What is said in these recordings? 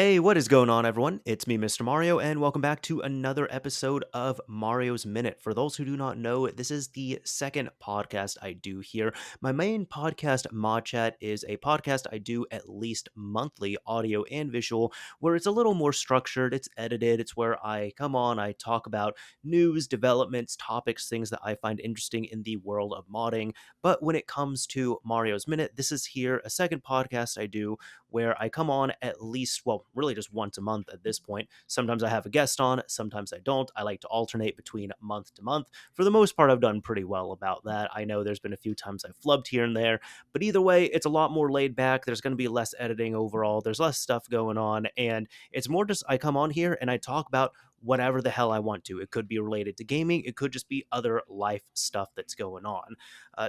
Hey, what is going on, everyone? It's me, Mr. Mario, and welcome back to another episode of Mario's Minute. For those who do not know, this is the second podcast I do here. My main podcast, Mod Chat, is a podcast I do at least monthly, audio and visual, where it's a little more structured, it's edited, it's where I come on, I talk about news, developments, topics, things that I find interesting in the world of modding. But when it comes to Mario's Minute, this is here a second podcast I do where I come on at least, well, really just once a month at this point. Sometimes I have a guest on, sometimes I don't. I like to alternate between month to month. For the most part, I've done pretty well about that. I know there's been a few times I've flubbed here and there, but either way, it's a lot more laid back. There's going to be less editing overall. There's less stuff going on, and it's more just I come on here and I talk about whatever the hell I want to. It could be related to gaming, it could just be other life stuff that's going on.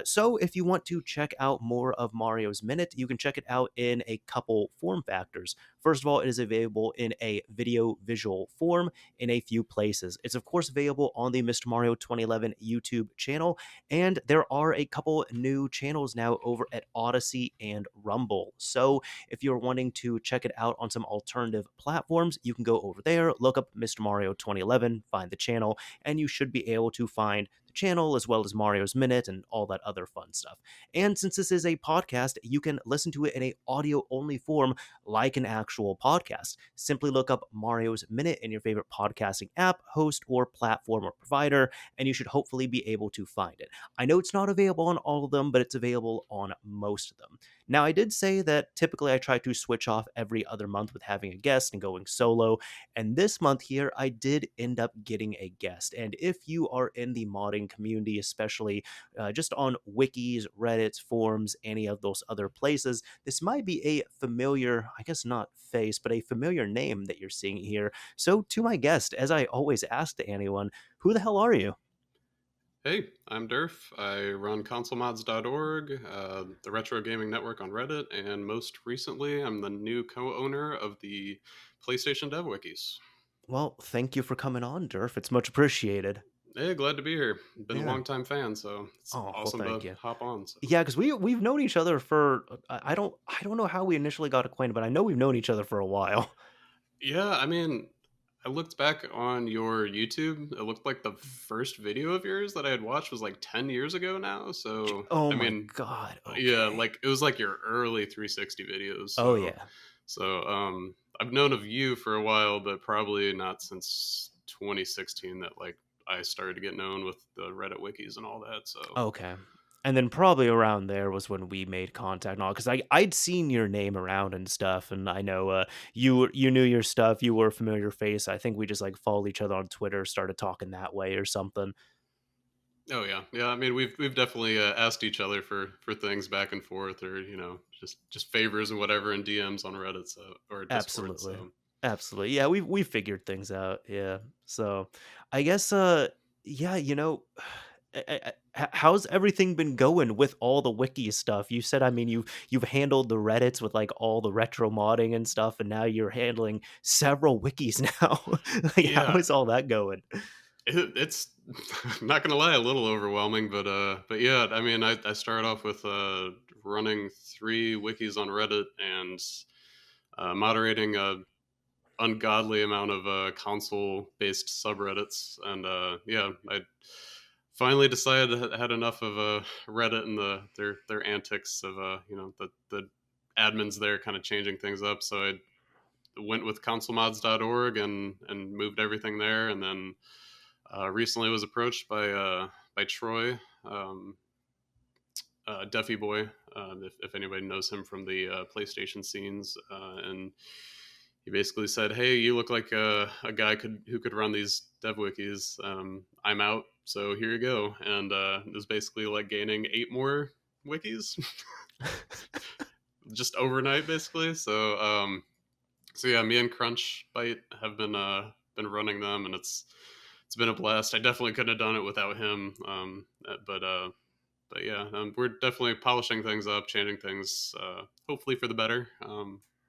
So if you want to check out more of Mario's Minute, you can check it out in a couple form factors. First of all, it is available in a video visual form in a few places. It's of course available on the Mr. Mario 2011 YouTube channel, and there are a couple new channels now over at Odyssey and Rumble. So if you're wanting to check it out on some alternative platforms, you can go over there, look up Mr. Mario 2011, find the channel, and you should be able to find the channel as well as Mario's Minute and all that other fun stuff. And since this is a podcast, you can listen to it in a audio only form like an actual podcast. Simply look up Mario's Minute in your favorite podcasting app, host, or platform or provider, and you should hopefully be able to find it. I know it's not available on all of them, but it's available on most of them. Now, I did say that typically I try to switch off every other month with having a guest and going solo, and this month here, I did end up getting a guest. And if you are in the modding community, especially just on wikis, Reddits, forums, any of those other places, this might be a familiar, I guess not face, but a familiar name that you're seeing here. So, to my guest, as I always ask to anyone, who the hell are you? Hey, I'm Derf. I run consolemods.org, the Retro Gaming Network on Reddit, and most recently, I'm the new co-owner of the PlayStation Dev Wikis. Well, thank you for coming on, Derf. It's much appreciated. Hey, glad to be here. Been a Yeah. long time fan, so it's Oh, well, awesome thank to you. hop on. So Yeah, because we've known each other for I don't know how we initially got acquainted, but I know we've known each other for a while. yeah, I looked back on your YouTube. It looked like the first video of yours that I had watched was like 10 years ago now. So Oh I my mean, god. yeah, Okay. like it was like your early 360 videos. Oh So yeah. I've known of you for a while, but probably not since 2016 that like I started to get known with the Reddit wikis and all that. So Okay. And then probably around there was when we made contact and all, because I'd seen your name around and stuff, and I know you knew your stuff, you were a familiar face. I think we just like followed each other on Twitter, started talking that way or something. oh yeah, yeah. I mean we've definitely asked each other for things back and forth, or just favors and whatever in DMs on Reddit or Discord. Absolutely. So Absolutely. Yeah, we figured things out. Yeah. So I guess yeah, how's everything been going with all the wiki stuff? You said, I mean, you've handled the Reddits with like all the retro modding and stuff, and now you're handling several wikis now. Like, how yeah, is all that going? it's not gonna lie, a little overwhelming, but yeah, I mean, I started off with running 3 wikis on Reddit and moderating a ungodly amount of console-based subreddits, and yeah, I finally decided I had enough of Reddit and their antics of the admins there kind of changing things up. So I went with consolemods.org and moved everything there, and then recently was approached by Troy, Duffy Boy, if anybody knows him from the PlayStation scenes, and he basically said, "Hey, you look like a guy who could run these dev wikis. I'm out, so here you go." And it was basically like gaining 8 more wikis just overnight, basically. So yeah, me and Crunch Bite have been running them, and it's been a blast. I definitely couldn't have done it without him. But yeah, we're definitely polishing things up, changing things, hopefully for the better,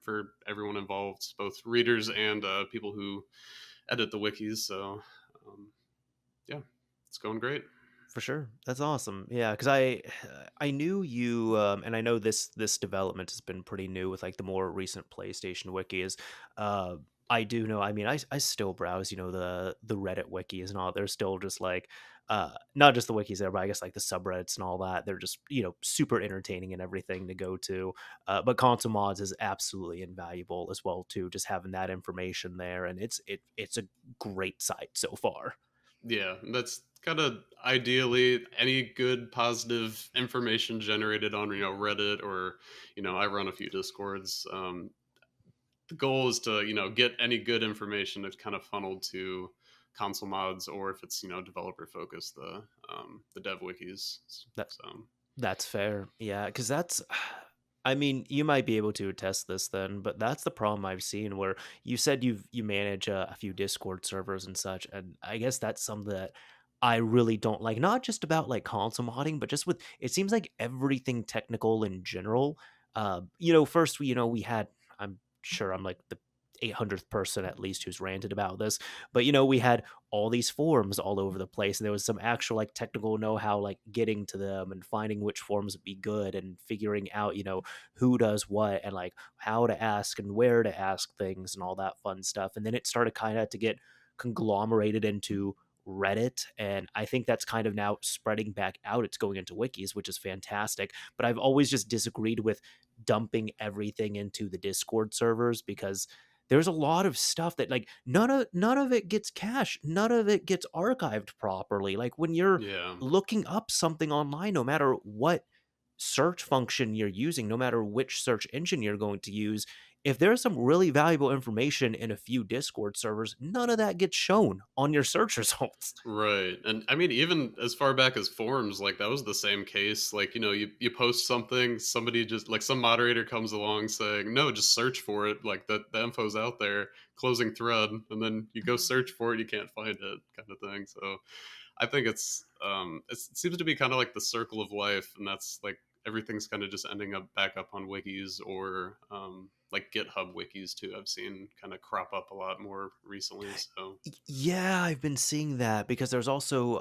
for everyone involved, both readers and people who edit the wikis. So, um, yeah, it's going great. For sure. That's awesome. Yeah, because I knew you, and I know this development has been pretty new with like the more recent PlayStation wikis. Uh, I do know. I mean, I still browse, the Reddit wikis and all. They're still just like, not just the wikis there, but I guess like the subreddits and all that. They're just super entertaining and everything to go to. But console mods is absolutely invaluable as well too. Just having that information there, and it's a great site so far. Yeah, that's kind of ideally any good positive information generated on Reddit, or I run a few discords. The goal is to get any good information that's kind of funneled to console mods, or if it's developer focused, the dev wikis. So That's fair. Yeah, because that's I mean, you might be able to attest this then, but that's the problem I've seen where you said you manage a few Discord servers and such, and I guess that's something that I really don't like. Not just about like console modding, but just with it seems like everything technical in general. First we had I'm sure I'm like the 800th person at least who's ranted about this, but we had all these forums all over the place, and there was some actual like technical know-how like getting to them and finding which forums would be good and figuring out who does what and like how to ask and where to ask things and all that fun stuff. And then it started kind of to get conglomerated into Reddit, and I think that's kind of now spreading back out. It's going into wikis, which is fantastic, but I've always just disagreed with dumping everything into the Discord servers because there's a lot of stuff that like none of it gets cached, none of it gets archived properly. Like when you're yeah. looking up something online, no matter what search function you're using, no matter which search engine you're going to use, if there's some really valuable information in a few Discord servers, none of that gets shown on your search results. Right. And I mean, even as far back as forums, like that was the same case. Like, you post something, somebody just like some moderator comes along saying, no, just search for it. Like the info's out there, closing thread. And then you go search for it, you can't find it, kind of thing. So I think it seems to be kind of like the circle of life. And that's like everything's kind of just ending up back up on wikis, or like GitHub wikis too. I've seen kind of crop up a lot more recently. So Yeah, I've been seeing that because there's also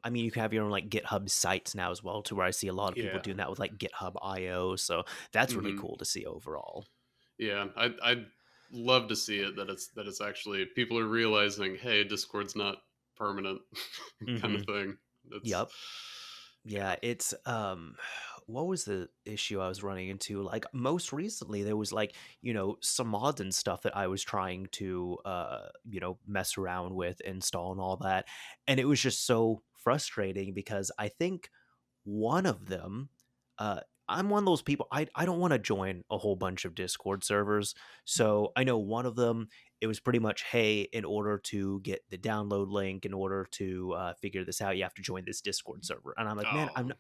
I mean you can have your own like GitHub sites now as well to where I see a lot of people yeah. doing that with like GitHub IO. So that's really Hmm. cool to see overall. Yeah, I'd love to see it, that it's actually people are realizing, hey, Discord's not permanent, kind of Mhm. thing. That's Yep. Yeah, yeah, it's what was the issue I was running into? Like most recently there was like, some mods and stuff that I was trying to mess around with, install and all that. And it was just so frustrating because I think one of them, uh I'm one of those people I don't want to join a whole bunch of Discord servers. So I know one of them, it was pretty much, hey, in order to get the download link, in order to figure this out, you have to join this Discord server. And I'm like, man, oh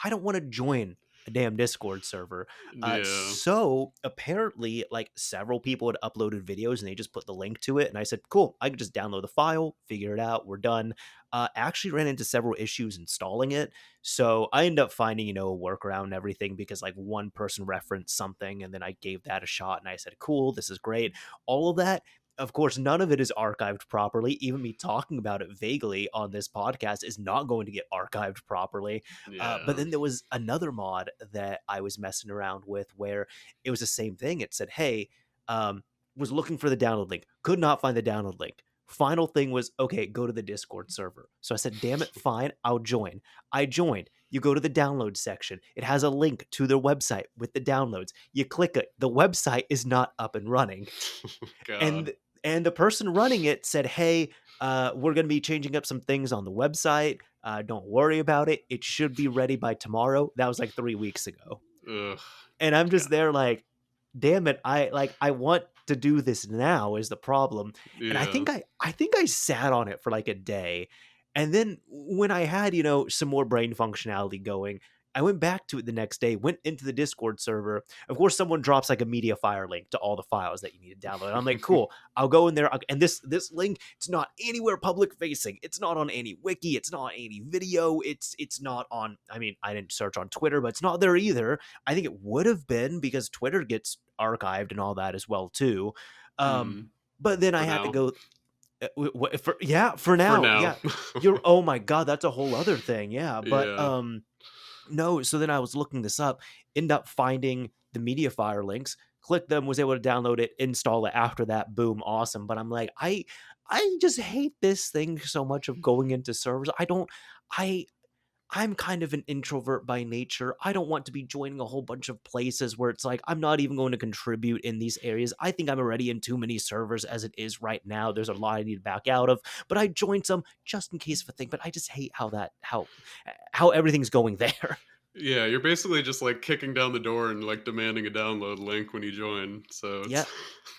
I don't want to join a damn Discord server. yeah, So apparently, like several people had uploaded videos and they just put the link to it. And I said, cool, I can just download the file, figure it out, we're done. Actually ran into several issues installing it. So I ended up finding, a workaround and everything because like one person referenced something and then I gave that a shot and I said, cool, this is great. All of that, of course, none of it is archived properly. Even me talking about it vaguely on this podcast is not going to get archived properly. But yeah. then there was another mod that I was messing around with where it was the same thing. It said, hey, was looking for the download link, could not find the download link. Final thing was, okay, go to the Discord server. So I said, damn it, fine, I'll join. I joined. You go to the download section. It has a link to their website with the downloads. You click it. The website is not up and running. God. And the person running it said, hey, we're going to be changing up some things on the website. Don't worry about it. It should be ready by tomorrow. That was like 3 weeks ago. Ugh. And I'm just God. there like, damn it, I want to do this now is the problem. And I Yeah. think I sat on it for like a day. And then when I had, some more brain functionality going, I went back to it the next day, went into the Discord server. Of course, someone drops like a media fire link to all the files that you need to download. I'm like, cool, I'll go in there. And this link, it's not anywhere public facing. It's not on any wiki. It's not any video. It's not on. I mean, I didn't search on Twitter, but it's not there either. I think it would have been because Twitter gets archived and all that as well too. Um, Hmm. but then I For had to now. go. For for now, now. yeah. You're oh my god, that's a whole other thing, yeah, but, Yeah. no, so then I was looking this up, end up finding the MediaFire links, clicked them, was able to download it, install it after that, boom, awesome, but I'm like, I just hate this thing so much of going into servers. I I'm kind of an introvert by nature. I don't want to be joining a whole bunch of places where it's like I'm not even going to contribute in these areas. I think I'm already in too many servers as it is right now. There's a lot I need to back out of, but I joined some just in case of a thing. But I just hate how everything's going there. Yeah, you're basically just like kicking down the door and like demanding a download link when you join. So Yeah,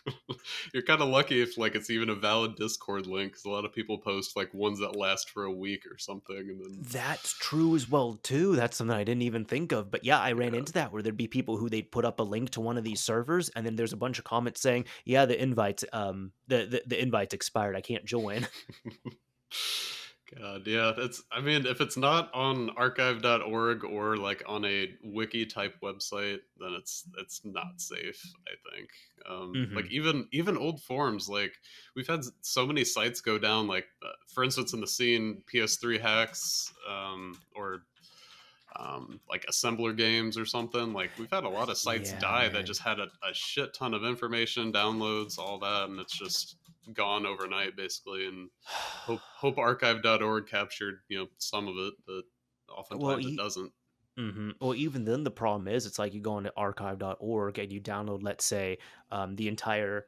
it's you're kind of lucky if like it's even a valid Discord link, because a lot of people post like ones that last for a week or something, and then that's true as well too. That's something I didn't even think of. But yeah, I ran yeah. into that where there'd be people who they'd put up a link to one of these servers, and then there's a bunch of comments saying, "Yeah, the invite's expired. I can't join." God, yeah, that's I mean, if it's not on archive.org or like on a wiki type website, then it's not safe, I think. Like Hmm. even old forums, like we've had so many sites go down, like for instance in the scene PS3 hacks, or like assembler games or something. Like we've had a lot of sites Yeah, die that man. just had a shit ton of information, downloads, all that, and it's just gone overnight basically. And hope archive.org captured some of it, but Well, oftentimes it doesn't. well, even then, the problem is, it's like you go into archive.org and you download, let's say, the entire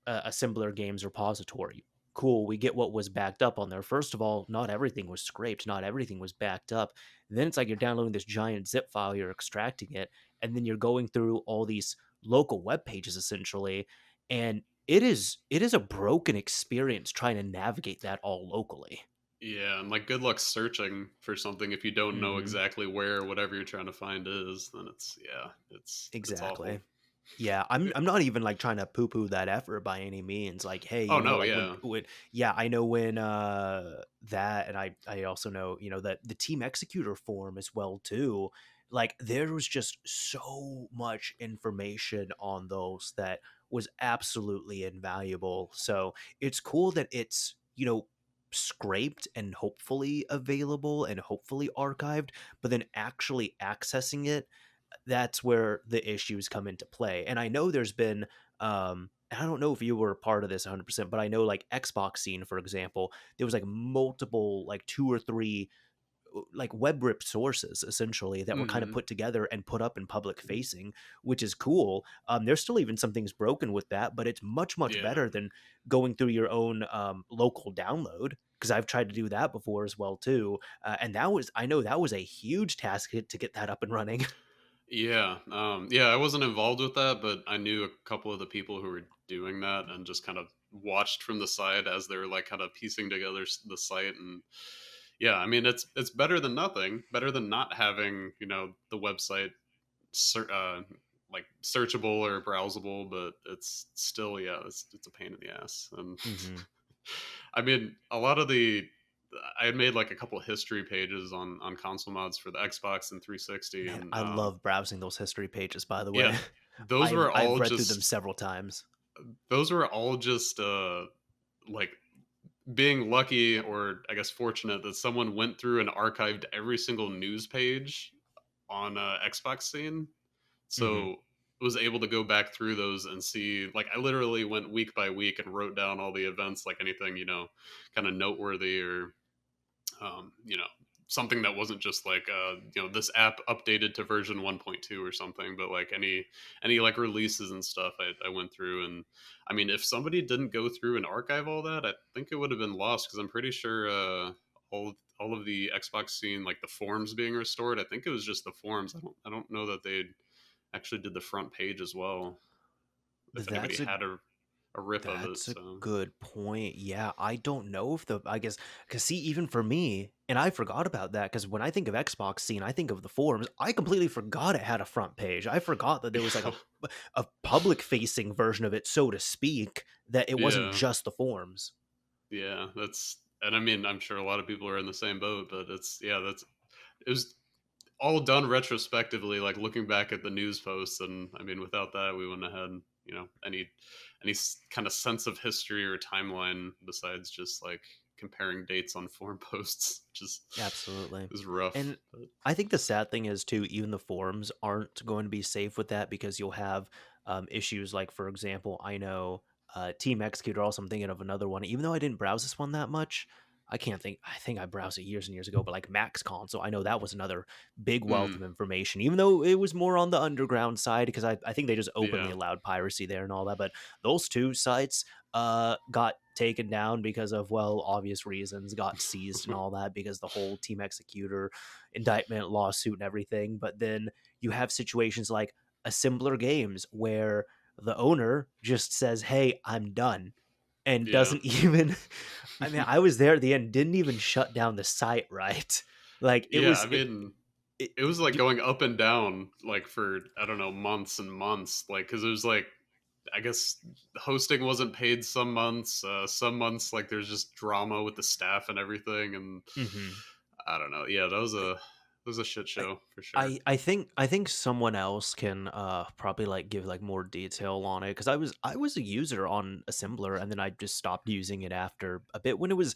assembler games repository. Cool, we get what was backed up on there. First of all, not everything was scraped, not everything was backed up. Then it's like you're downloading this giant zip file, you're extracting it, and then you're going through all these local web pages essentially, and it is a broken experience trying to navigate that all locally. Yeah, and like good luck searching for something if you don't know Hmm. exactly where whatever you're trying to find is, then it's yeah, it's Exactly. awful. Yeah, I'm not even, like, trying to poo-poo that effort by any means, like, hey, Oh no, like, yeah. yeah, I know when, that and I also know, that the Team Executor forum as well too, like, there was just so much information on those that was absolutely invaluable, so it's cool that it's, scraped and hopefully available and hopefully archived, but then actually accessing it, that's where the issues come into play. And I know there's been I don't know if you were a part of this 100%, but I know like Xbox scene, for example, there was like multiple, like two or three like web rip sources essentially that were kind of Hmm. put together and put up in public facing, which is cool. There's still even some things broken with that, but it's much, much Yeah. better than going through your own local download. Because I've tried to do that before as well too, and I know that was a huge task to get that up and running. Yeah, yeah, I wasn't involved with that, but I knew a couple of the people who were doing that, and just kind of watched from the side as they were like kind of piecing together the site. And yeah, I mean, it's better than nothing, better than not having the website ser- uh, like searchable or browsable, but it's still yeah, it's a pain in the ass. And Hmm. I mean, a lot of the I had made like a couple of history pages on console mods for the Xbox and 360, Man, and I love browsing those history pages, by the way. yeah, those I've were I've all read through them just several times. like being lucky, or I guess fortunate, that someone went through and archived every single news page on Xbox scene. Mhm. So was able to go back through those and see, like I literally went week by week and wrote down all the events, like anything kind of noteworthy, or something that wasn't just like this app updated to version 1.2 or something, but like any like releases and stuff. I went through, and I mean, if somebody didn't go through and archive all that, I think it would have been lost, because I'm pretty sure all of the Xbox scene, like the forums being restored, I think it was just the forums. I don't know that they actually did the front page as well, if anybody That's a had a rip of it. that's a So good point. Yeah, I don't know if I guess, cuz see, even for me, and I forgot about that, cuz when I think of Xbox scene, I think of the forums. I completely forgot it had a front page. I forgot that there was like a public facing version of it, so to speak, that it wasn't yeah. just the forums. Yeah, and I mean, I'm sure a lot of people are in the same boat, but it was all done retrospectively, like looking back at the news posts, and I mean, without that, we wouldn't have had any. any kind of sense of history or timeline besides just like comparing dates on forum posts, which Absolutely. is rough. And But I think the sad thing is too, even the forums aren't going to be safe with that because you'll have issues like, for example, I know Team Executor. Also, I'm thinking of another one. Even though I didn't browse this one that much, I can't think. I think I browsed it years and years ago. But like Max Console, I know that was another big wealth mm, of information. Even though it was more on the underground side, because I think they just openly yeah, allowed piracy there and all that. But those two sites got taken down because of, well, obvious reasons, got seized and all that because the whole Team Executor indictment lawsuit and everything. But then you have situations like Assembler Games where the owner just says, "Hey, I'm done," and yeah, doesn't even. I mean, I was there at the end, didn't even shut down the site, right? Like it yeah. was I mean, it it was like going up and down like for I don't know months and months, like because it was like I guess hosting wasn't paid some months like there's just drama with the staff and everything, and Mhm. I don't know. Yeah, that was a shit I show for sure. I think someone else can probably like give like more detail on it because I was a user on Assembler and then I just stopped using it after a bit when it was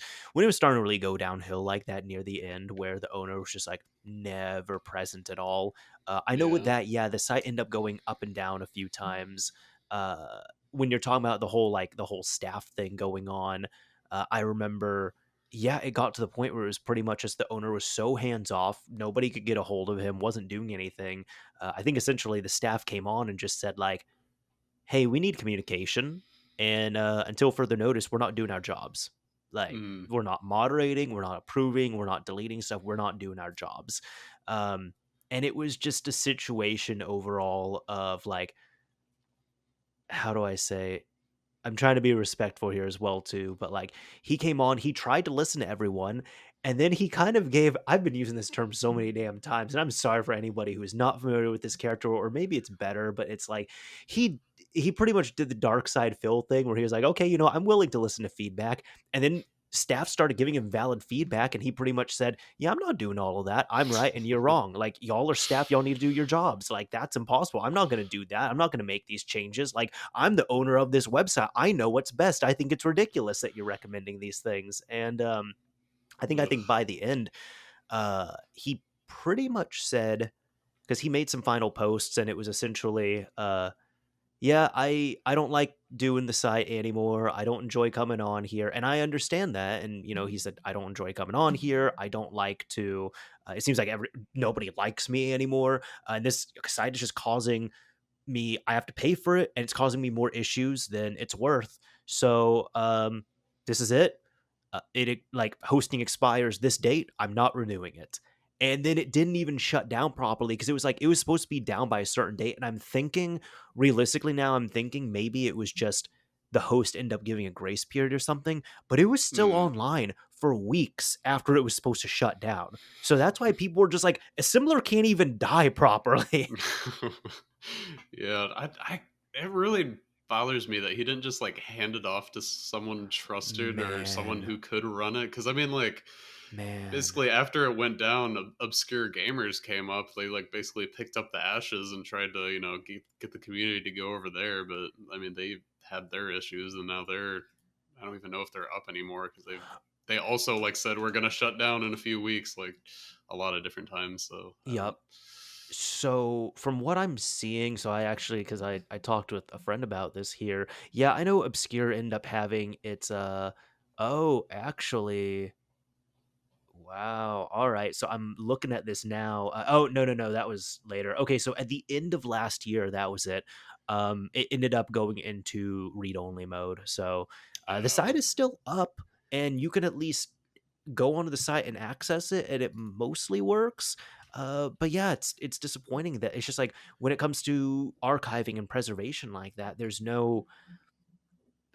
starting to really go downhill like that near the end where the owner was just like never present at all. I know with Yeah. that, yeah, the site ended up going up and down a few times. When you're talking about the whole staff thing going on, I remember, yeah, it got to the point where it was pretty much just the owner was so hands off, nobody could get a hold of him, wasn't doing anything. I think essentially the staff came on and just said like, "Hey, we need communication, and until further notice, we're not doing our jobs. Like, Mm. we're not moderating, we're not approving, we're not deleting stuff, we're not doing our jobs." Um, and it was just a situation overall of like, how do I say? I'm trying to be respectful here as well too, but like he came on, he tried to listen to everyone, and then he kind of gave, I've been using this term so many damn times, and I'm sorry for anybody who is not familiar with this character, or maybe it's better, but it's like he he pretty much did the dark side Phil thing where he was like, okay, I'm willing to listen to feedback. And then staff started giving him valid feedback, and he pretty much said, "Yeah, I'm not doing all of that. I'm right and you're wrong. Like, y'all are staff, y'all need to do your jobs. Like, that's impossible. I'm not going to do that. I'm not going to make these changes. Like, I'm the owner of this website. I know what's best. I think it's ridiculous that you're recommending these things." And I think Ugh. by the end, he pretty much said, because he made some final posts, and it was essentially, yeah, I don't like doing the site anymore. I don't enjoy coming on here, and I understand that. And he said, I don't enjoy coming on here. I don't like to. It seems like nobody likes me anymore, and this site is just causing me, I have to pay for it, and it's causing me more issues than it's worth. So this is it. Like, hosting expires this date. I'm not renewing it. And then it didn't even shut down properly because it was like it was supposed to be down by a certain date. And I'm thinking, realistically, now I'm thinking maybe it was just the host ended up giving a grace period or something, but it was still Mm. online for weeks after it was supposed to shut down. So that's why people were just like, a similar can't even die properly. Yeah, I it really bothers me that he didn't just like hand it off to someone trusted or someone Man, who could run it. Because I mean, like man. basically after it went down, obscure gamers came up. They like basically picked up the ashes and tried to get the community to go over there. But I mean, they had their issues, and now they're I don't even know if they're up anymore because they also like said we're gonna shut down in a few weeks, like a lot of different times. So I don't. Yup. So from what I'm seeing, so I actually, because I talked with a friend about this here. Yeah, I know Obscure ended up having its oh, actually, wow. All right. So I'm looking at this now. Oh, no, no, no, that was later. Okay, so at the end of last year, that was it. It ended up going into read only mode. So the site Oh, is still up, and you can at least go onto the site and access it, and it mostly works. But yeah, it's disappointing that it's just like when it comes to archiving and preservation like that, there's no,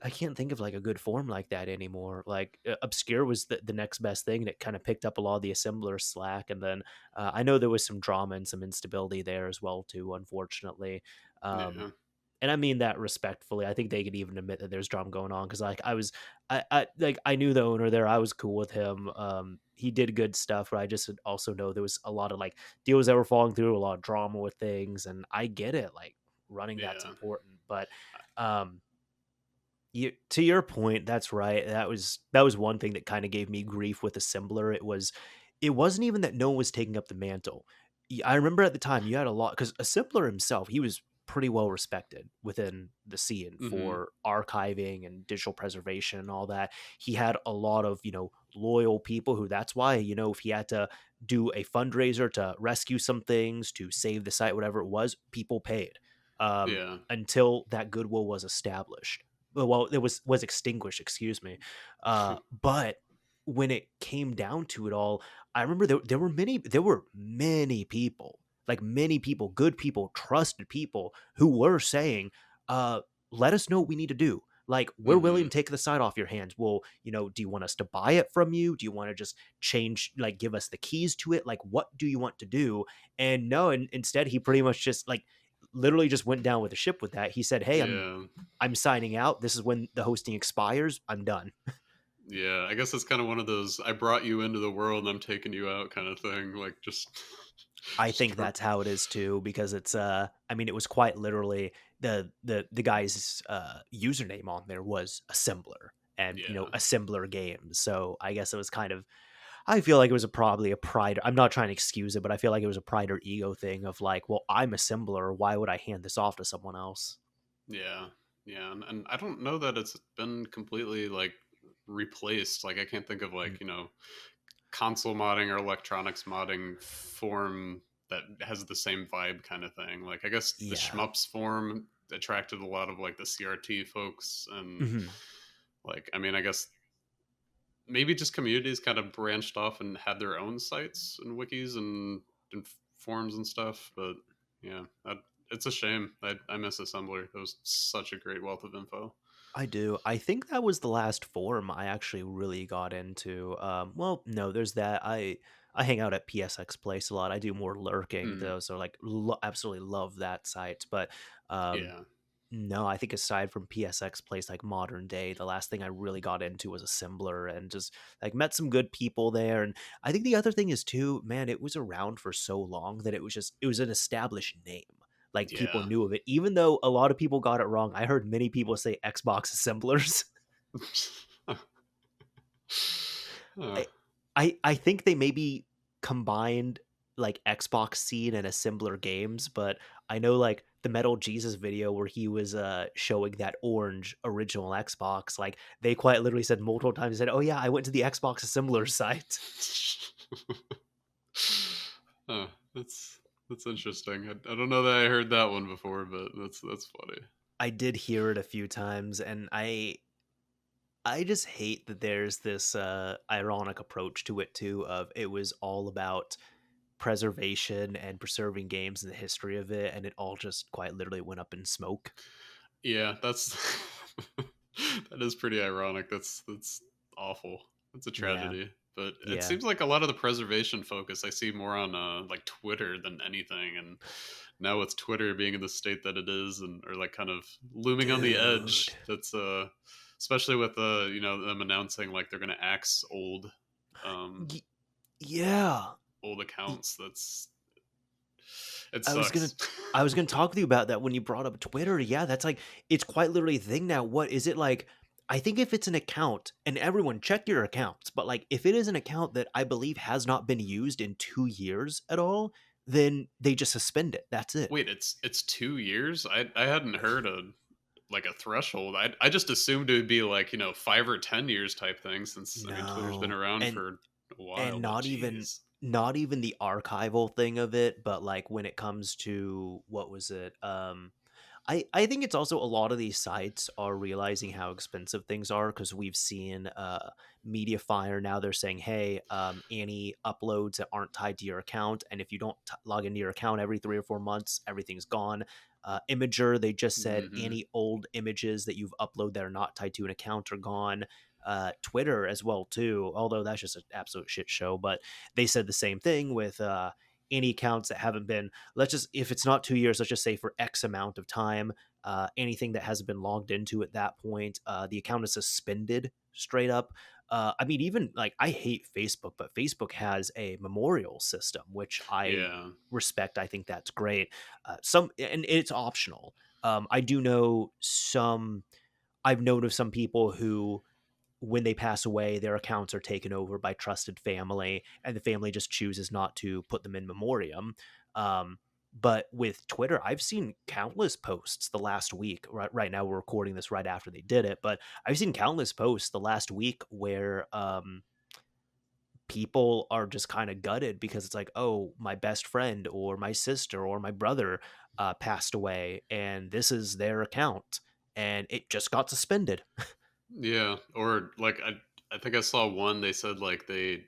I can't think of like a good form like that anymore. Like Obscure was the next best thing, and it kind of picked up a lot of the assembler slack. And then I know there was some drama and some instability there as well too, unfortunately. Um, yeah. and I mean that respectfully. I think they could even admit that there's drama going on because like I knew the owner there. I was cool with him. He did good stuff, but I just also know there was a lot of like deals that were falling through, a lot of drama with things, and I get it. Like running that's Yeah. important, but um To your point, that's right. That was one thing that kinda gave me grief with Assembler. It wasn't even that no one was taking up the mantle. I remember at the time you had a lot because Assembler himself, he was pretty well respected within the scene Hmm. for archiving and digital preservation and all that. He had a lot of, loyal people who that's why, if he had to do a fundraiser to rescue some things, to save the site, whatever it was, people paid, Yeah. until that goodwill was established. Well, it was extinguished, excuse me. But when it came down to it all, I remember there were many people, like many people, good people, trusted people who were saying, uh, let us know what we need to do. Like, we're willing Hmm. to take the site off your hands. Well, do you want us to buy it from you? Do you want to just change, like, give us the keys to it? Like, what do you want to do? And no, and instead he pretty much just like literally just went down with the ship with that. He said, "Hey, Yeah. I'm signing out. This is when the hosting expires. I'm done." Yeah. I guess it's kind of one of those I brought you into the world and I'm taking you out kind of thing. Like just, I just think that's how it is too, because I mean, it was quite literally the guy's username on there was assembler and yeah. assembler games. So I guess it was kind of, I feel like it was probably a pride. I'm not trying to excuse it, but I feel like it was a pride or ego thing of like, well, I'm assembler. Why would I hand this off to someone else? Yeah. Yeah. And I don't know that it's been completely like replaced. Like I can't think of Mm, like, console modding or electronics modding form that has the same vibe kind of thing. Like I guess the yeah. shmups form attracted a lot of like the CRT folks and Mhm. like I mean I guess maybe just communities kind of branched off and had their own sites and wikis and forums and stuff. But yeah, it's a shame. I miss Assembler. It was such a great wealth of info. I do. I think that was the last forum I actually really got into. Well, no, there's that. I hang out at PSX Place a lot. I do more lurking Mm, though, so like absolutely love that site. But um, yeah, no, I think aside from PSX Place, like modern day, the last thing I really got into was Assembler and just like met some good people there. And I think the other thing is too, man, it was around for so long that it was an established name. Like people yeah. knew of it, even though a lot of people got it wrong. I heard many people say Xbox assemblers. Huh. I think they maybe combined like Xbox scene and assembler games, but I know like the Metal Jesus video where he was showing that orange original Xbox, like they quite literally said multiple times, said, "Oh yeah, I went to the Xbox assembler site." Huh, that's interesting. I don't know that I heard that one before, but that's funny. I did hear it a few times, and I just hate that there's this ironic approach to it too of it was all about preservation and preserving games and the history of it, and it all just quite literally went up in smoke. Yeah, that's that is pretty ironic. That's awful. That's a Yeah, tragedy. But it yeah. seems like a lot of the preservation focus I see more on like Twitter than anything, and now with Twitter being in the state that it is, and or like kind of looming on the Dude. edge. That's especially with them announcing like they're gonna axe um Y- yeah. old Y- accounts. That's it I was gonna sucks. I was gonna talk with you about that when you brought up Twitter. Yeah, that's like it's quite literally a thing now. What is it like? I think if it's an account, and everyone check your accounts, but like if it is an account that I believe has not been used in 2 years at all, then they just suspend it. That's it. Wait, it's 2 years. I hadn't heard a like a threshold. I just assumed it would be like 5 or 10 years type thing. Since I mean Twitter's been No. around for a while, And but geez, not even the archival thing of it, but like when it comes to what was it? I think it's also a lot of these sites are realizing how expensive things are because we've seen Mediafire now they're saying, hey, any uploads that aren't tied to your account, and if you don't log into your account every 3 or 4 months, everything's gone. Imager, they just said hmm any old images that you've uploaded that are not tied to an account are gone. Twitter as well too, although that's just an absolute shit show. But they said the same thing with any accounts that haven't been, let's just, if it's not 2 years, let's just say for X amount of time, anything that hasn't been logged into at that point, the account is suspended straight up. I mean, even like I hate Facebook, but Facebook has a memorial system, which I yeah, respect. I think that's great. Some, and it's optional. I do know some. I've known of some people who, when they pass away, their accounts are taken over by trusted family, and the family just chooses not to put them in memoriam. But with Twitter, I've seen countless posts the last week. Right now, we're recording this right after they did it, but I've seen countless posts the last week where people are just kind of gutted because it's like, oh, my best friend or my sister or my brother passed away, and this is their account, and it just got suspended. Yeah, or like I think I saw one. They said like they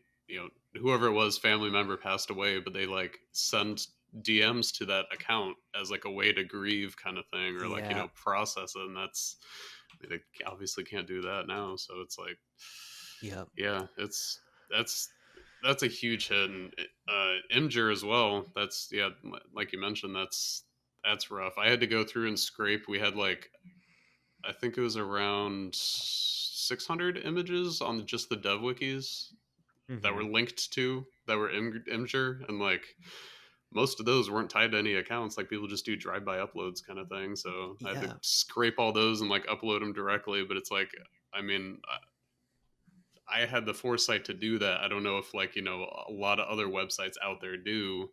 whoever it was family member passed away, but they like send DMs to that account as like a way to grieve kind of thing, or like Yeah. process it. And that's I mean, they obviously can't do that now. So it's like Yeah. yeah, that's that's a huge hit. And Imgur as well. That's yeah, like you mentioned, that's rough. I had to go through and scrape. We had like I think it was around 600 images on just the dev wikis that were Hmm. linked to that were Imgur, and like most of those weren't tied to any accounts. Like people just do drive-by uploads kind of thing. So I had to Yeah. scrape all those and like upload them directly. But it's like, I mean, I had the foresight to do that. I don't know if like a lot of other websites out there do,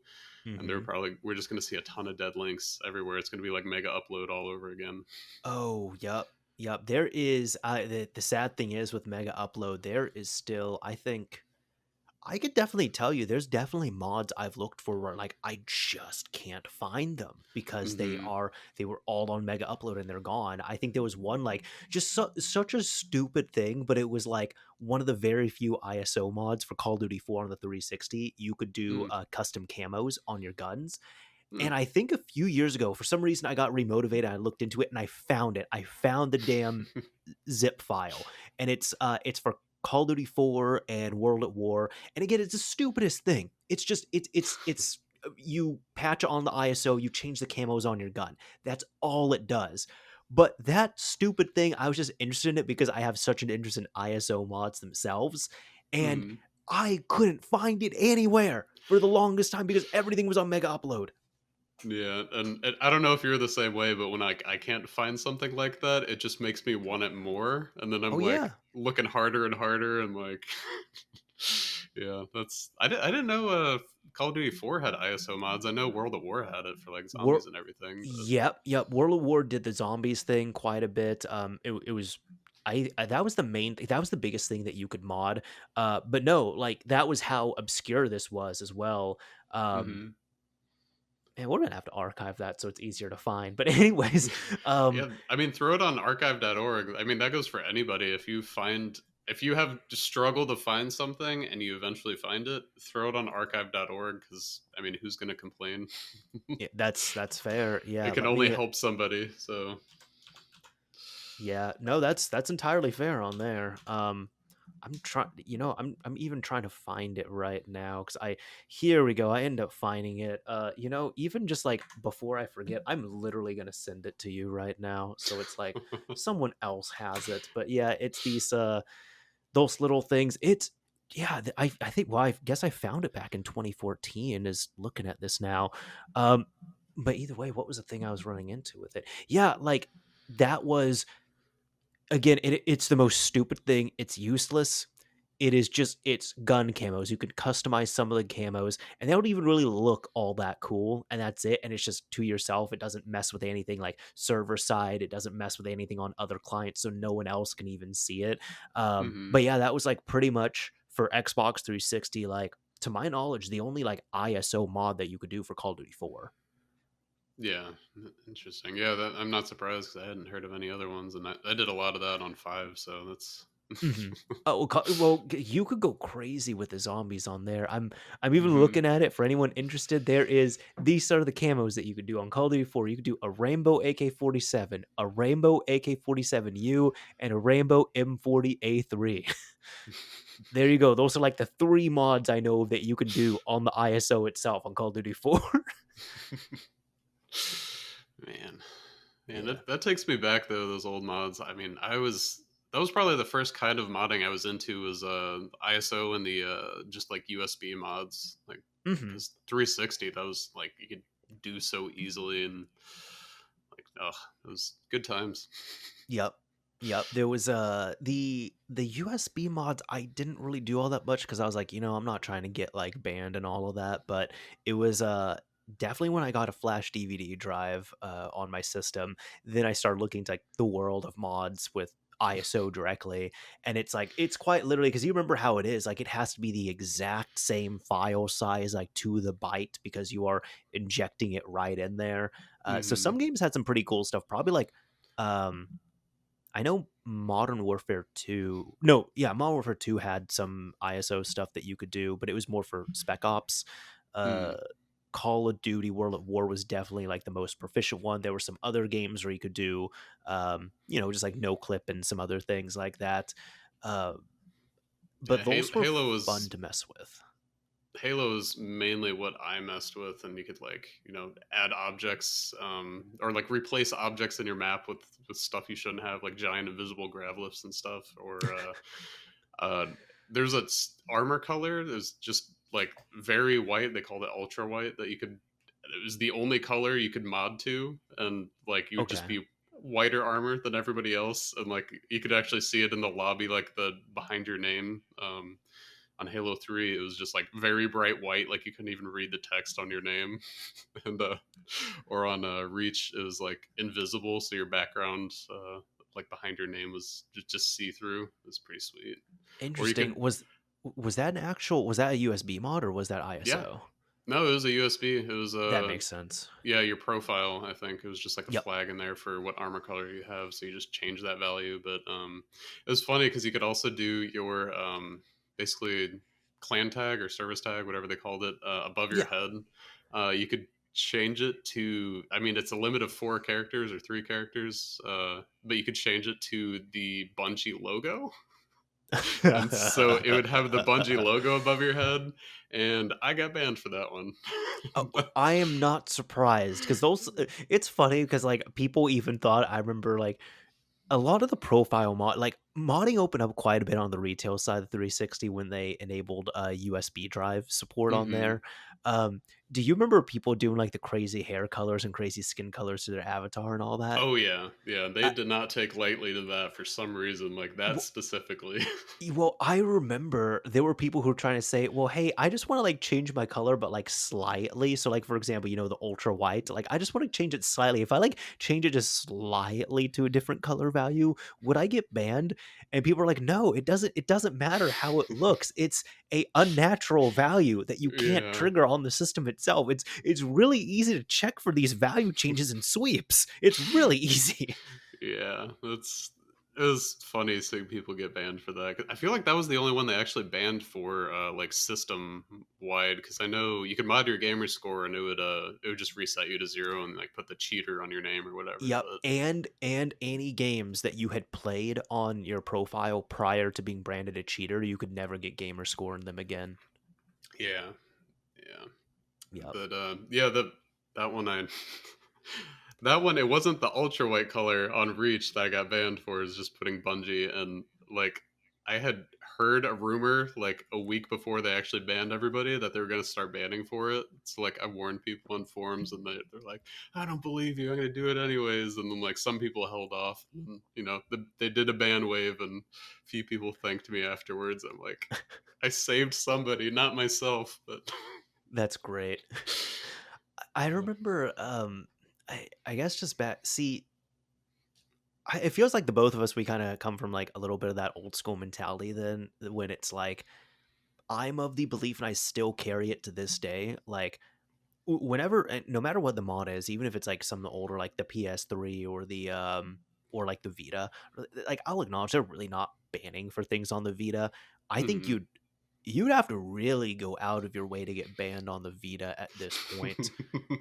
and they're Hmm. probably we're just going to see a ton of dead links everywhere. It's going to be like mega upload all over again. Oh, yep. Yep. There is the sad thing is with Mega Upload, there is still, I think, I could definitely tell you there's definitely mods I've looked for where like I just can't find them because Hmm. they were all on Mega Upload and they're gone. I think there was one like just such a stupid thing, but it was like one of the very few ISO mods for Call of Duty 4 on the 360. You could do custom camos on your guns. Hmm. And I think a few years ago, for some reason, I got remotivated. I looked into it and I found it. I found the damn zip file, and it's for Call of Duty 4 and World at War. And again, it's the stupidest thing. It's just it's you patch on the ISO, you change the camos on your gun. That's all it does. But that stupid thing, I was just interested in it because I have such an interest in ISO mods themselves, and Hmm. I couldn't find it anywhere for the longest time because everything was on Mega Upload. Yeah, and I don't know if you're the same way, but when I can't find something like that, it just makes me want it more, and then I'm Oh like yeah. looking harder and harder, and like, yeah, I didn't know Call of Duty 4 had ISO mods. I know World at War had it for like War zombies and everything, but Yep, yep. World of War did the zombies thing quite a bit. It was that was the main that was the biggest thing that you could mod. But no, like that was how obscure this was as well. Um, hmm. and we're gonna have to archive that so it's easier to find. But anyways, um, Yeah, I mean, throw it on archive.org. I mean, that goes for anybody. If you have to struggle to find something and you eventually find it, throw it on archive.org because I mean, who's going to complain? yeah, that's fair. Yeah, It can let only me. help somebody. So, Yeah, no, that's entirely fair on there. I'm trying, I'm even trying to find it right now because here we go. I end up finding it. Even just like before I forget, I'm literally gonna send it to you right now. So it's like someone else has it. But yeah, it's those little things. It's yeah, I think well, I guess I found it back in 2014. Is looking at this now. Um, but either way, what was the thing I was running into with it? Yeah, like that was again, it's the most stupid thing. It's useless. It's gun camos. You could customize some of the camos, and they don't even really look all that cool. And that's it. And it's just to yourself. It doesn't mess with anything like server side. It doesn't mess with anything on other clients, so no one else can even see it. hmm But yeah, that was like pretty much for Xbox 360. Like to my knowledge, the only like ISO mod that you could do for Call of Duty 4. yeah, interesting. Yeah, I'm not surprised because I hadn't heard of any other ones, and I did a lot of that on 5. So that's. Mhm. Oh, well, you could go crazy with the zombies on there. I'm even hmm looking at it for anyone interested. These are the camos that you could do on Call of Duty 4. You could do a rainbow AK-47, a rainbow AK-47U, and a rainbow M40A3. There you go. Those are like the three mods I know that you can do on the ISO itself on Call of Duty 4. Man, man, Yeah. that takes me back though. Those old mods. I mean, that was probably the first kind of modding I was into was ISO and the just like USB mods, like Mhm. because 360 that was like you could do so easily and like oh, it was good times. Yep. Yep, there was, the USB mods, I didn't really do all that much because I was like, I'm not trying to get, like, banned and all of that, but it was, definitely when I got a flash DVD drive, on my system, then I started looking to, like, the world of mods with ISO directly, and it's like it's quite literally because you remember how it is, like, it has to be the exact same file size, like, to the byte because you are injecting it right in there, so Hmm. some games had some pretty cool stuff, probably, like, um I know Modern Warfare 2 no, yeah, Modern Warfare 2 had some ISO stuff that you could do, but it was more for Spec Ops. Uh, Mm. Call of Duty World at War was definitely, like, the most proficient one. There were some other games where you could do, just, like, no clip and some other things like that. Uh, Yeah, but those were Halo fun was to mess with. Halo is mainly what I messed with, and you could like add objects, or like replace objects in your map with stuff you shouldn't have, like giant invisible grav lifts and stuff. Or uh, there's armor color. There's just like very white. They called it ultra white. That you could. It was the only color you could mod to, and like you would just Okay. be whiter armor than everybody else, and like you could actually see it in the lobby, like the behind your name. On Halo 3, it was just like very bright white, like you couldn't even read the text on your name. And or on Reach, it was like invisible, so your background, like behind your name, was just see through. It was pretty sweet. Or you Interesting. could, Was that a USB mod or was that yeah, ISO? no, it was a USB. It was That makes sense. yeah, your profile. I think it was just like a Yep. flag in there for what armor color you have, so you just change that value. But it was funny because you could also do your basically clan tag or service tag, whatever they called it, above your Yeah. head. You could change it to. I mean, it's a limit of 4 characters or 3 characters, but you could change it to the Bungie logo. And so it would have the Bungie logo above your head, and I got banned for that one. Oh, I am not surprised because those it's funny because, like, people even thought I remember, like, a lot of the profile modding opened up quite a bit on the retail side of 360 when they enabled, USB drive support on Hmm. there. Do you remember people doing, like, the crazy hair colors and crazy skin colors to their avatar and all that? Oh yeah, yeah. They Uh, did not take lightly to that for some reason, like that specifically. Well, I remember there were people who were trying to say, "Well, hey, I just wanna, like, change my color, but, like, slightly." So, like, for example, the ultra white, like, I just wanna change it slightly. If I, like, change it just slightly to a different color value, would I get banned? And people are like, "No, it doesn't matter how it looks. It's a unnatural value that you can't Yeah, trigger on the system itself. It's really easy to check for these value changes in sweeps. It's really easy." yeah. It was funny seeing people get banned for that. 'Cause I feel like that was the only one they actually banned for like system wide. Because I know you could mod your gamer score and it would just reset you to 0 and like put the cheater on your name or whatever. Yep, But and any games that you had played on your profile prior to being branded a cheater, you could never get gamer score in them again. yeah, yeah. Yep. But yeah, the that one I that one, it wasn't the ultra white color on Reach that I got banned for. Is just putting Bungie, and like I had heard a rumor like a week before they actually banned everybody that they were going to start banning for it. So like I warned people on forums, and they're like, "I don't believe you. I'm going to do it anyways." And then like some people held off. And, they did a ban wave, and a few people thanked me afterwards. I'm like, I saved somebody, not myself, but. That's great. I remember, I guess just back see, it feels like the both of us, we kinda come from, like, a little bit of that old school mentality then, when it's like, I'm of the belief, and I still carry it to this day, like, whenever and no matter what the mod is, even if it's like some of the older, like the PS3 or or like the Vita, like I'll acknowledge they're really not banning for things on the Vita. I think Mhm. you'd have to really go out of your way to get banned on the Vita at this point.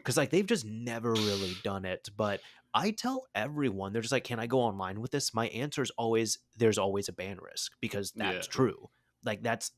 Because like they've just never really done it. But I tell everyone, they're just like, "Can I go online with this?" My answer is always, "There's always a ban risk," because Yeah. that's true. Like that's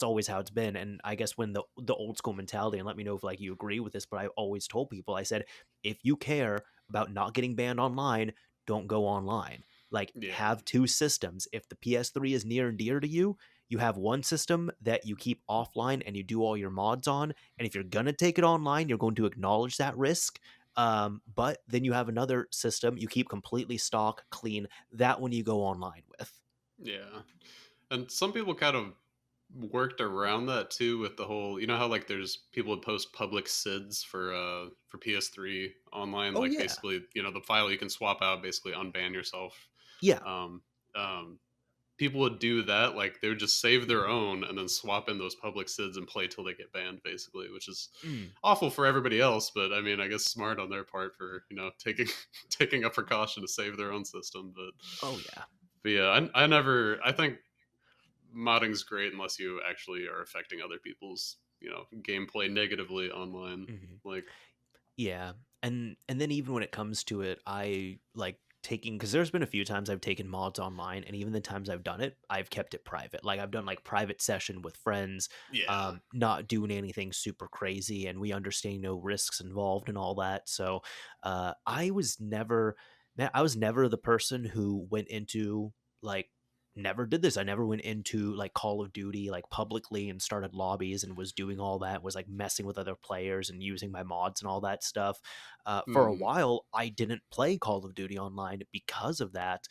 always how it's been. And I guess when the old school mentality, and let me know if like you agree with this, but I've always told people, I said, if you care about not getting banned online, don't go online. Like Yeah. have two systems. If the PS3 is near and dear to you, you have one system that you keep offline and you do all your mods on. And if you're gonna take it online, you're going to acknowledge that risk. But then you have another system you keep completely stock clean. That one you go online with. Yeah. And some people kind of worked around that too with the whole, you know how like there's people would post public SIDs for PS3 online, Oh like yeah, basically, you know, the file you can swap out, basically unban yourself. yeah. Um People would do that, like they would just save their own and then swap in those public SIDs and play till they get banned, basically, which is Mm. awful for everybody else, but I mean, I guess smart on their part for, you know, taking taking a precaution to save their own system. Oh yeah. But yeah, I never I think modding's great unless you actually are affecting other people's, you know, gameplay negatively online. Mhm. Like, Yeah, and then even when it comes to it, I like taking because there's been a few times I've taken mods online, and even the times I've done it, I've kept it private. Like I've done like private session with friends, yeah. not doing anything super crazy, and we understand no risks involved and all that. So, I was never, man, I was never the person who went into like never did this. I never went into like Call of Duty like publicly and started lobbies and was doing all that, was like messing with other players and using my mods and all that stuff. For a Mm, while, I didn't play Call of Duty online because of that,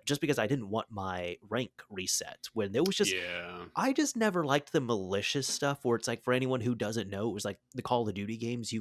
just because I didn't want my rank reset. When there was just, yeah. I just never liked the malicious stuff where it's like, for anyone who doesn't know, it was like the Call of Duty games,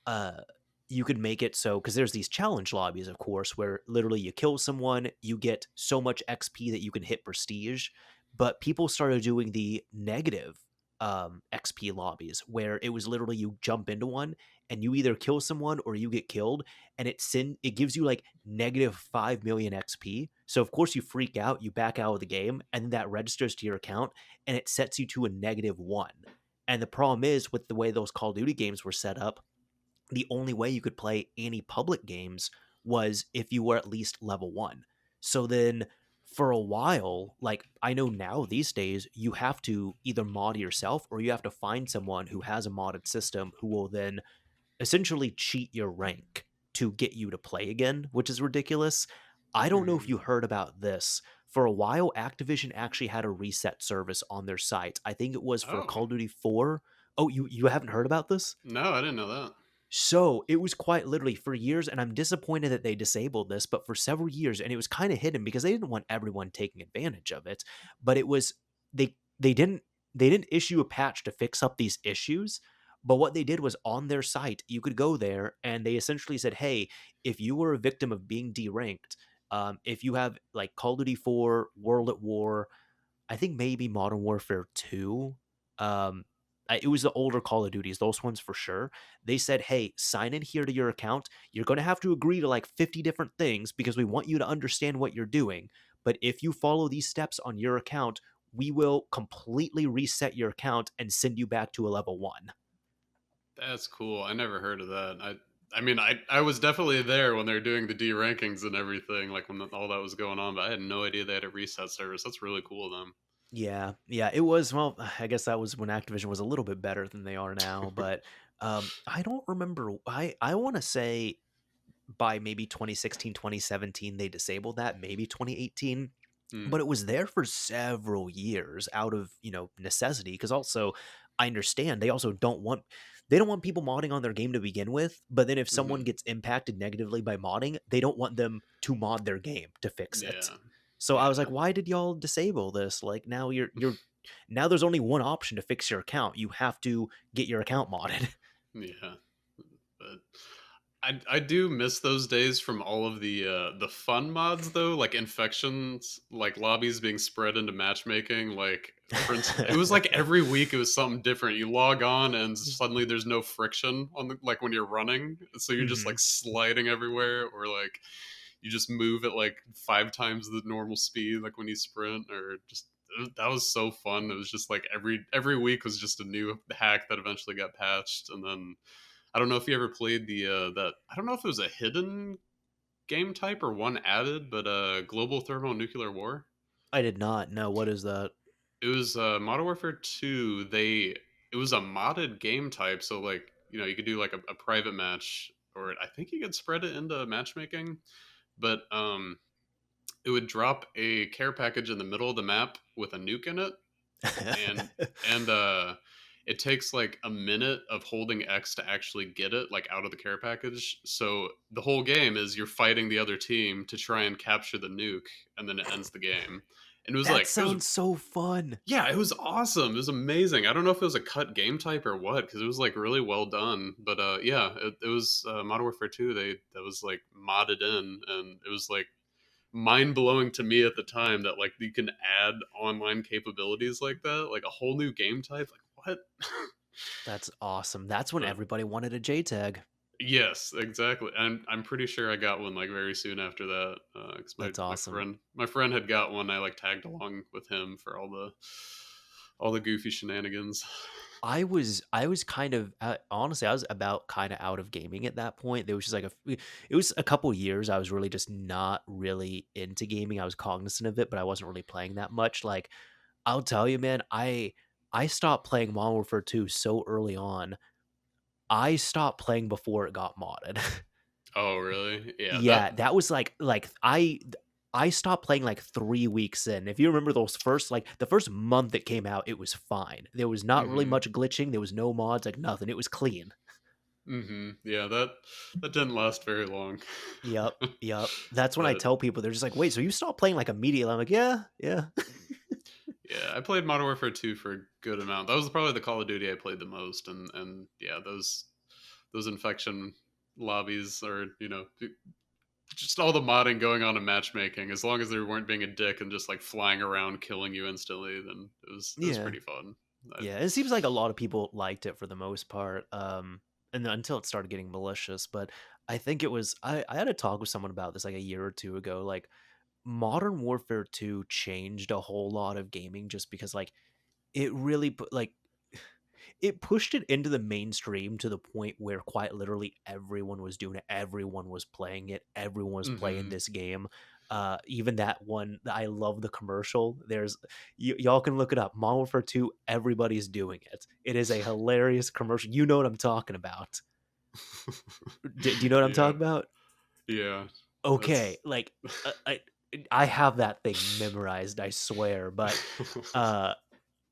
uh you could make it so because there's these challenge lobbies, of course, where literally you kill someone, you get so much XP that you can hit prestige. But people started doing the negative XP lobbies where it was literally you jump into one and you either kill someone or you get killed, and it gives you like negative 5 million XP. So of course you freak out, you back out of the game, and then that registers to your account and it sets you to a -1. And the problem is with the way those Call of Duty games were set up, the only way you could play any public games was if you were at least level 1. So then for a while, like I know now these days, you have to either mod yourself or you have to find someone who has a modded system who will then essentially cheat your rank to get you to play again, which is ridiculous. I don't know if Mm. you heard about this. For a while, Activision actually had a reset service on their site. I think it was for Call Oh, of Duty 4. Oh, you haven't heard about this? no, I didn't know that. So it was quite literally for years, and I'm disappointed that they disabled this, but for several years, and it was kind of hidden because they didn't want everyone taking advantage of it. But it was they didn't issue a patch to fix up these issues. But what they did was on their site, you could go there and they essentially said, hey, if you were a victim of being deranked, if you have like Call of Duty 4, World at War, I think maybe Modern Warfare 2. It was the older Call of Duties, those ones for sure. They said, "Hey, sign in here to your account. You're going to have to agree to like 50 different things because we want you to understand what you're doing. But if you follow these steps on your account, we will completely reset your account and send you back to a level 1." That's cool. I never heard of that. I mean, I was definitely there when they were doing the D rankings and everything, like when all that was going on, but I had no idea they had a reset service. That's really cool of them. Yeah, yeah, it was. Well, I guess that was when Activision was a little bit better than they are now, but I don't remember. I want to say by maybe 2016, 2017, they disabled that, maybe 2018. Hmm. But it was there for several years out of, necessity. Because also, I understand they don't want people modding on their game to begin with. But then if someone Hmm. gets impacted negatively by modding, they don't want them to mod their game to fix it. Yeah. So I was like, Yeah. why did y'all disable this? Like now now there's only one option to fix your account. You have to get your account modded. Yeah. But I do miss those days from all of the fun mods though, like infections, like lobbies being spread into matchmaking. Like for instance, it was like every week it was something different. You log on and suddenly there's no friction on the like when you're running, so you're just hmm like sliding everywhere, or like you just move at like 5 times the normal speed, like when you sprint, or just that was so fun. It was just like every week was just a new hack that eventually got patched, and then I don't know if you ever played the that I don't know if it was a hidden game type or one added, but global thermonuclear war. I did not know. What is that? It was Modern Warfare 2. It was a modded game type, so like you know you could do like a private match, or I think you could spread it into matchmaking. But it would drop a care package in the middle of the map with a nuke in it, and and it takes like a minute of holding X to actually get it like out of the care package. So the whole game is you're fighting the other team to try and capture the nuke, and then it ends the game. And That it was sounds so fun. yeah, it was awesome. It was amazing. I don't know if it was a cut game type or what, because it was like really well done. But yeah, it was Modern Warfare 2. That was like modded in, and it was like mind blowing to me at the time that like you can add online capabilities like that, like a whole new game type. Like what? That's awesome. That's when But everybody wanted a JTAG. yes, exactly. And I'm pretty sure I got one like very soon after that. Because That's awesome. my friend had got one. I like tagged along with him for all the goofy shenanigans. I was kind of honestly, I was about kind of out of gaming at that point. There was just like it was a couple years I was really just not really into gaming. I was cognizant of it, but I wasn't really playing that much. Like I'll tell you, man, I stopped playing Modern Warfare 2 so early on. I stopped playing before it got modded. Oh, really? Yeah, that. Yeah, that was I stopped playing like 3 weeks in. If you remember those first like the first month it came out, it was fine. There was not really Hmm. much glitching, there was no mods, like nothing. It was clean. Hmm. Yeah, that didn't last very long. Yep, yep. That's when I But tell people they're just like, "Wait, so you stopped playing like immediately?" I'm like, "Yeah, yeah." yeah, I played Modern Warfare 2 for a good amount. That was probably the Call of Duty I played the most, and yeah, those infection lobbies, or just all the modding going on in matchmaking. As long as they weren't being a dick and just like flying around killing you instantly, then it was Yeah. pretty fun. I, Yeah, it seems like a lot of people liked it for the most part, and then until it started getting malicious, but I think it was I had a talk with someone about this, like, a year or 2 ago, like, Modern Warfare 2 changed a whole lot of gaming just because, like, it really put like it pushed it into the mainstream to the point where quite literally everyone was doing it, everyone was playing it, everyone was playing mm-hmm. this game. Even that one, I love the commercial. There's y'all can look it up. Modern Warfare 2, everybody's doing it. It is a hilarious commercial. You know what I'm talking about. Do you know what I'm Yeah, talking about? yeah, Okay, that's. like I have that thing memorized, I swear. But uh,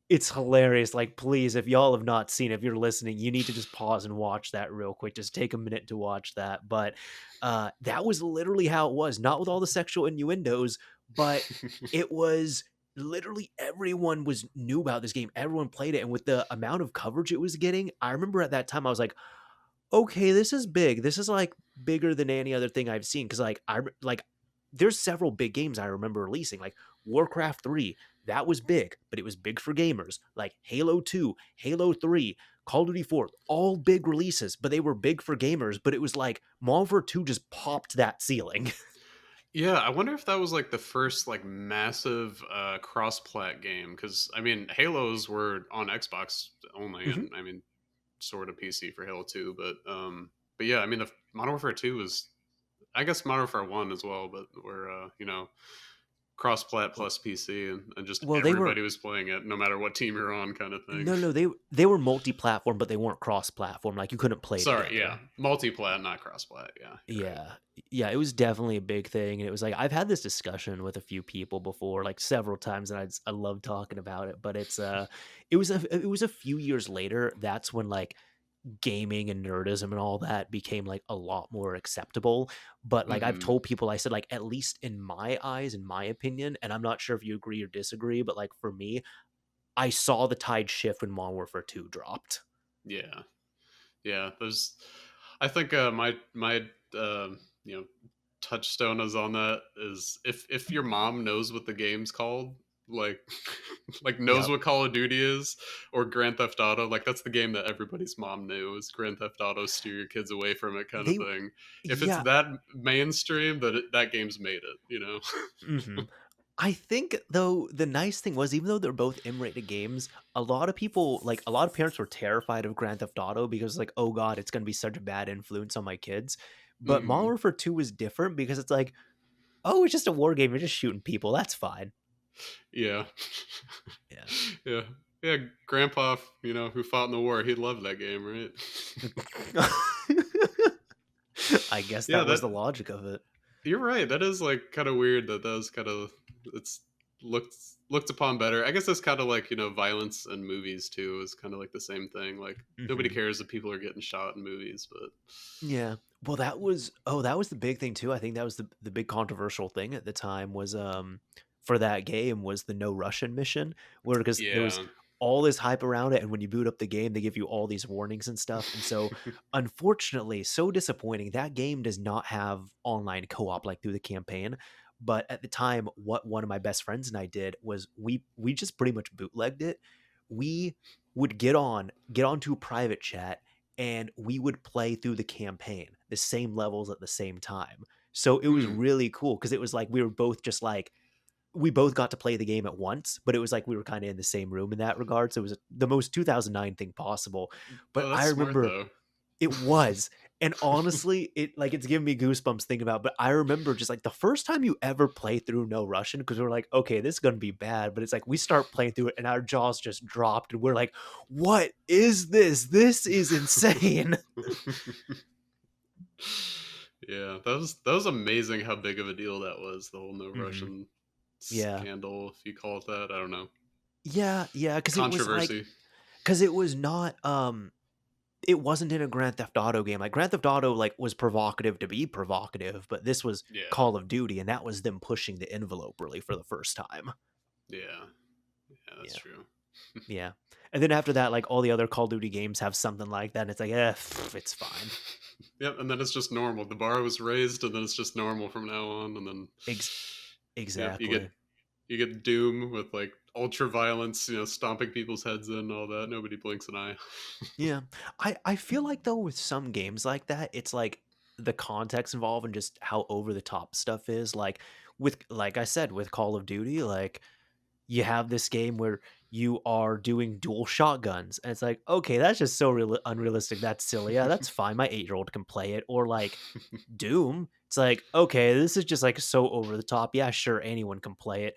it's hilarious. Like, please, if y'all have not seen it, if you're listening, you need to just pause and watch that real quick. Just take a minute to watch that. But that was literally how it was. Not with all the sexual innuendos, but it was literally everyone was knew about this game. Everyone played it, and with the amount of coverage it was getting, I remember at that time I was like, okay, this is big. This is like bigger than any other thing I've seen. Cause like there's several big games I remember releasing, like Warcraft 3. That was big, but it was big for gamers. Like Halo 2, Halo 3, Call of Duty 4, all big releases, but they were big for gamers. But it was like Modern Warfare 2 just popped that ceiling. Yeah, I wonder if that was like the first like massive cross-plat game, because I mean Halos were on Xbox only, Mhm. and I mean sort of PC for Halo 2, but yeah, I mean the Modern Warfare 2 was, I guess, Modern Warfare 1 as well, but were cross-plat plus PC, and just Well, they were everybody was playing it no matter what team you're on, kind of thing. no, they were multi-platform, but they weren't cross-platform. Like you couldn't play Sorry, yeah, together. multi-plat, not cross-plat. Yeah, you're right. Yeah. Yeah, it was definitely a big thing, and it was like I've had this discussion with a few people before, like several times, and I love talking about it. But it was a few years later that's when like gaming and nerdism and all that became like a lot more acceptable. But like I've Hmm. told people, I said like at least in my eyes, in my opinion, and I'm not sure if you agree or disagree, but like for me, I saw the tide shift when Modern Warfare 2 dropped. Yeah, yeah. There's, I think my you know touchstone is on that is if your mom knows what the game's called, like like knows Yep. what Call of Duty is, or Grand Theft Auto, like that's the game that everybody's mom knew is Grand Theft Auto, steer your kids away from it, kind of They thing. If it's yeah. that mainstream, that game's made it, Mhm. I think though the nice thing was even though they're both M-rated games, a lot of people like a lot of parents were terrified of Grand Theft Auto because like, oh god, it's gonna be such a bad influence on my kids. But Modern Hmm. Warfare 2 was different because it's like, oh, it's just a war game, you're just shooting people. That's fine. Yeah. Yeah. Yeah. Yeah, Grandpa, who fought in the war, he loved that game, right? I guess Yeah, that was that the logic of it. you're right. That is like kind of weird that was kind of it's. looked looked upon better. I guess that's kind of like, violence in movies too is kind of like the same thing. Like nobody Mhm. cares if people are getting shot in movies, but Yeah. Well, that was the big thing too. I think that was the big controversial thing at the time was for that game was the no Russian mission where because there was yeah. all this hype around it and when you boot up the game they give you all these warnings and stuff. And so unfortunately, so disappointing. That game does not have online co-op like through the campaign. But at the time what one of my best friends and I did was we just pretty much bootlegged it. We would get onto a private chat and we would play through the campaign, the same levels at the same time. So it was Hmm. really cool because it was like we were both just like we both got to play the game at once, but it was like we were kind of in the same room in that regard. So it was the most 2009 thing possible. But Oh, I that's smart remember though. it was. And honestly, it's giving me goosebumps thinking about. But I remember just like the first time you ever play through No Russian, because we're like, okay, this is gonna be bad. But it's like we start playing through it and our jaws just dropped, and we're like, what is this? This is insane. Yeah, that was amazing how big of a deal that was. The whole no Mhm. Russian Yeah. scandal, if you call it that. I don't know. Yeah, yeah, because it was like Controversy. because it was not, it wasn't in a Grand Theft Auto game, like, Grand Theft Auto, like, was provocative to be provocative, but this was Yeah. Call of Duty, and that was them pushing the envelope really for the first time. Yeah. Yeah, that's Yeah, true. yeah, and then after that, like, all the other Call of Duty games have something like that, and it's like, "Eh, it's fine." Yep, and then it's just normal. The bar was raised, and then it's just normal from now on. And then, Ex yep, you get exactly. you get Doom with like ultra violence, stomping people's heads in, and all that. Nobody blinks an eye. Yeah. I feel like though with some games like that, it's like the context involved and just how over the top stuff is. Like I said, with Call of Duty, like you have this game where you are doing dual shotguns and it's like okay that's just so unrealistic, that's silly, yeah that's fine, my 8-year-old can play it. Or like Doom, it's like, okay, this is just like so over the top. Yeah, sure, anyone can play it.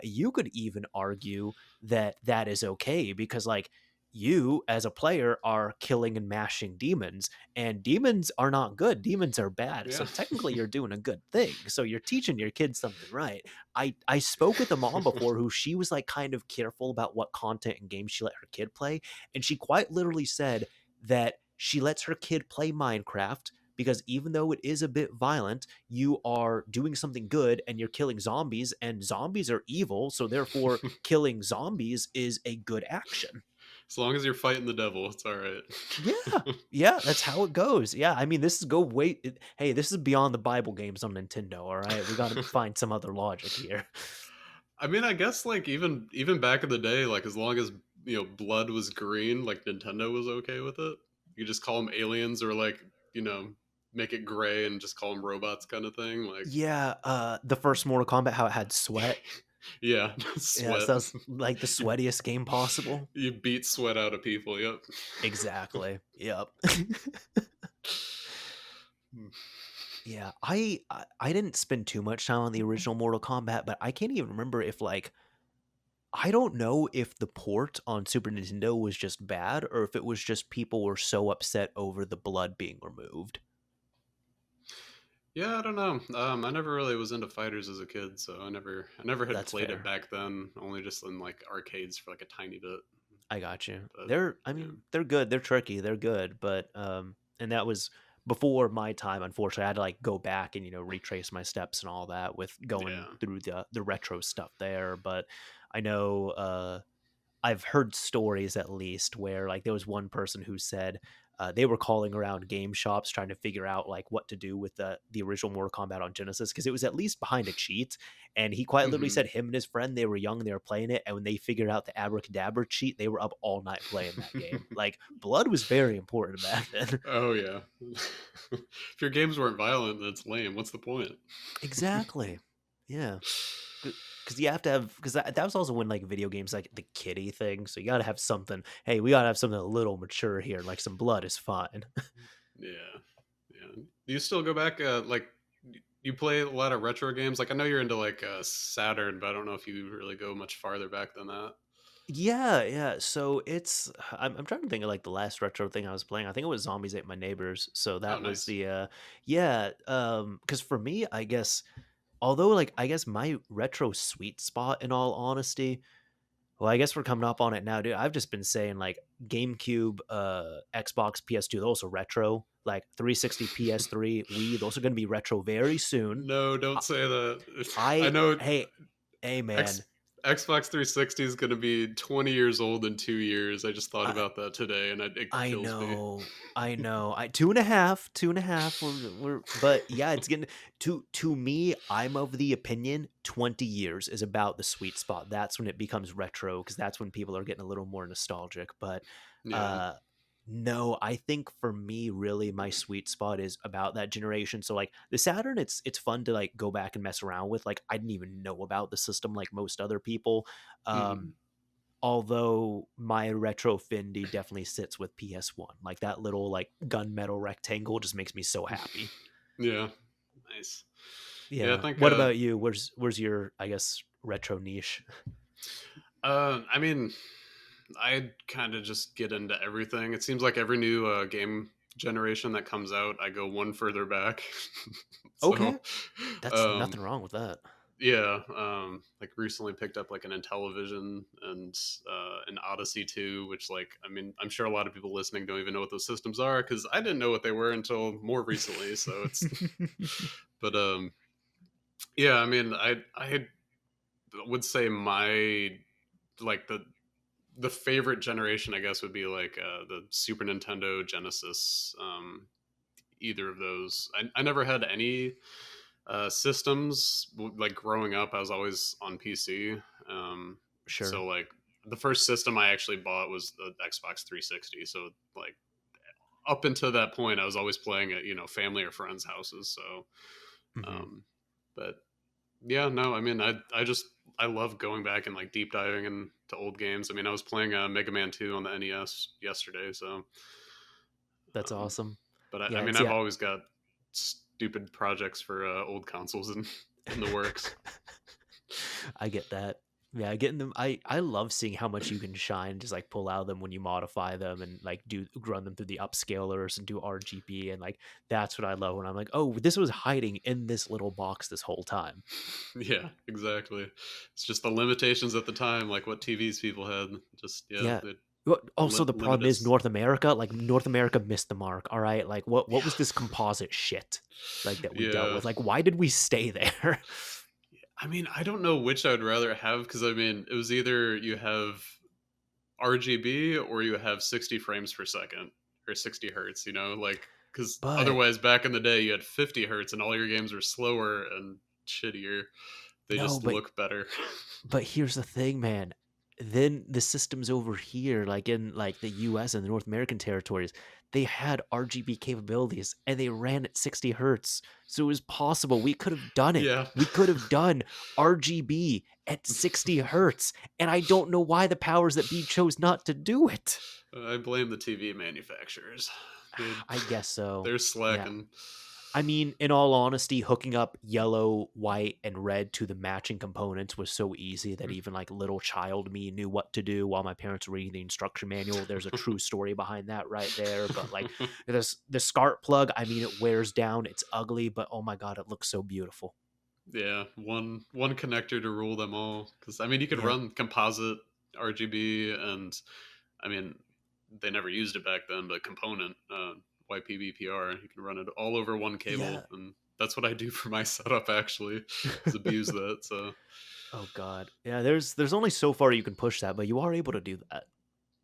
You could even argue that that is okay because, like, you as a player are killing and mashing demons, and demons are not good. Demons are bad. Yeah. So technically, you're doing a good thing. So you're teaching your kids something right. I spoke with a mom before who she was like kind of careful about what content and games she let her kid play, and she quite literally said that she lets her kid play Minecraft because even though it is a bit violent, you are doing something good and you're killing zombies, and zombies are evil, so therefore killing zombies is a good action. As long as you're fighting the devil, it's all right. Yeah. Yeah, that's how it goes. Yeah, I mean, this is go wait. Hey, this is beyond the Bible games on Nintendo. All right, we got to find some other logic here. I mean, I guess like even back in the day, like as long as blood was green, like Nintendo was okay with it. You just call them aliens, or like make it gray and just call them robots, kind of thing. Like, Yeah, the first Mortal Kombat, how it had sweat. yeah, Yeah, sweat. so that's like the you, sweatiest game possible. you beat sweat out of people. Yep. Exactly. Yep. Yeah, I didn't spend too much time on the original Mortal Kombat, but I can't even remember if like I don't know if the port on Super Nintendo was just bad or if it was just people were so upset over the blood being removed. Yeah, I don't know. I never really was into fighters as a kid, so I never had That's played it fair. back then. Only just in like arcades for like a tiny bit. I got you. But They're I yeah, mean, they're good, they're tricky, they're good, but, and that was before my time, unfortunately. I had to, like, go back and, retrace my steps and all that with going yeah. through the retro stuff there, but I know, I've heard stories at least where like there was one person who said they were calling around game shops trying to figure out like what to do with the original Mortal Kombat on Genesis because it was at least behind a cheat. And he quite literally Hmm. said him and his friend, they were young, they were playing it, and when they figured out the abracadabra cheat, they were up all night playing that game. Like blood was very important back then. Oh yeah. If your games weren't violent, that's lame. What's the point? Exactly. Yeah. Because you have to have because that was also when like video games like the kiddie thing, so you got to have something. Hey, we got to have something a little mature here, like some blood is fine. Yeah, yeah. Do you still go back? Like, you play a lot of retro games. Like, I know you're into like Saturn, but I don't know if you really go much farther back than that. Yeah, yeah. So it's I'm trying to think of like the last retro thing I was playing. I think it was Zombies Ate My Neighbors. So Oh, that was nice. the yeah, because for me, I guess although, like, I guess my retro sweet spot, in all honesty, well, I guess we're coming up on it now, dude. I've just been saying like GameCube, Xbox, PS2, those are retro. Like 360, PS3, Wii, those are going to be retro very soon. No, I, don't say that. I I know hey man, X Xbox 360 is going to be 20 years old in 2 years. I just thought I about that today, and it I kills me. know, I know. I 2.5, 2.5. But yeah, it's getting to me. I'm of the opinion 20 years is about the sweet spot. That's when it becomes retro because that's when people are getting a little more nostalgic. But Yeah. uh, no, I think for me, really, my sweet spot is about that generation. So like the Saturn, it's fun to like go back and mess around with. Like I didn't even know about the system like most other people. Hmm. Um, Although my retro Findy definitely sits with PS1. Like that little like gunmetal rectangle just makes me so happy. Yeah. Nice. Yeah, I Yeah. think What about you? Where's your I guess retro niche? I mean, I kind of just get into everything. It seems like every new game generation that comes out, I go one further back. Okay. So, That's um, nothing wrong with that. yeah, like recently picked up like an Intellivision and an Odyssey 2, which like I mean I'm sure a lot of people listening don't even know what those systems are because I didn't know what they were until more recently. So it's, but yeah, I mean I would say my like the favorite generation I guess would be like the Super Nintendo Genesis. Either of those, I never had any systems like growing up. I was always on PC. Sure. So like the first system I actually bought was the Xbox 360. So like up until that point I was always playing at family or friends houses. So Hmm. um but yeah, no, I mean I just I love going back and like deep diving into old games. I mean I was playing Mega Man 2 on the NES yesterday. So That's um awesome. but I Yeah, mean it's I've yeah. always got stupid projects for old consoles in the works. I get that. Yeah, getting them. I love seeing how much you can shine. Just like pull out them when you modify them and like do run them through the upscalers and do RGB and like that's what I love when I'm like, oh, this was hiding in this little box this whole time. Yeah, exactly. It's just the limitations at the time, like what TVs people had. Just yeah, Yeah. the Well, also, the limit problem is is. North America. Like North America missed the mark. All right, like what was this composite shit like that we dealt Yeah, with? Like, why did we stay there? I mean, I don't know which I'd rather have because I mean, it was either you have RGB or you have 60 frames per second or 60 hertz. Like because But otherwise, back in the day, you had 50 hertz and all your games were slower and shittier. They no, just but look better. But here's the thing, man. Then the systems over here, like in like the US and the North American territories, they had RGB capabilities and they ran at 60 hertz. So it was possible. We could have done it. Yeah, We could have done RGB at 60 hertz. And I don't know why the powers that be chose not to do it. I blame the TV manufacturers. They I guess so. they're Yeah. slacking. I mean, in all honesty, hooking up yellow, white, and red to the matching components was so easy that even like little child me knew what to do while my parents were reading the instruction manual. There's a true story behind that right there. But like this the SCART plug, I mean it wears down, it's ugly, but oh my god, it looks so beautiful. Yeah, one connector to rule them all. Because I mean, you could Yeah. run composite RGB, and I mean, they never used it back then, but component YPBPR, you can run it all over one cable, Yeah. and that's what I do for my setup. Actually, is abuse that. So Oh god. Yeah, there's only so far you can push that, but you are able to do that.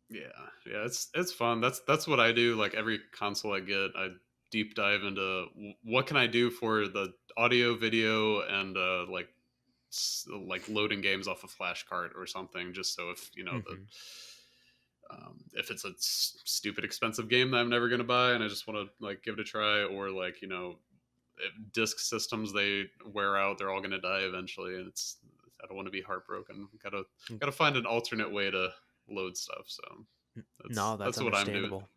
yeah, yeah, it's fun. That's what I do. Like every console I get, I deep dive into what can I do for the audio, video, and like loading games off a flash cart or something, just so if Mhm. if it's a stupid expensive game that I'm never going to buy and I just want to like give it a try, or like if disk systems they wear out, they're all going to die eventually, and it's I don't want to be heartbroken. Gotta find an alternate way to load stuff. So No, that's that's what I'm doing. understandable.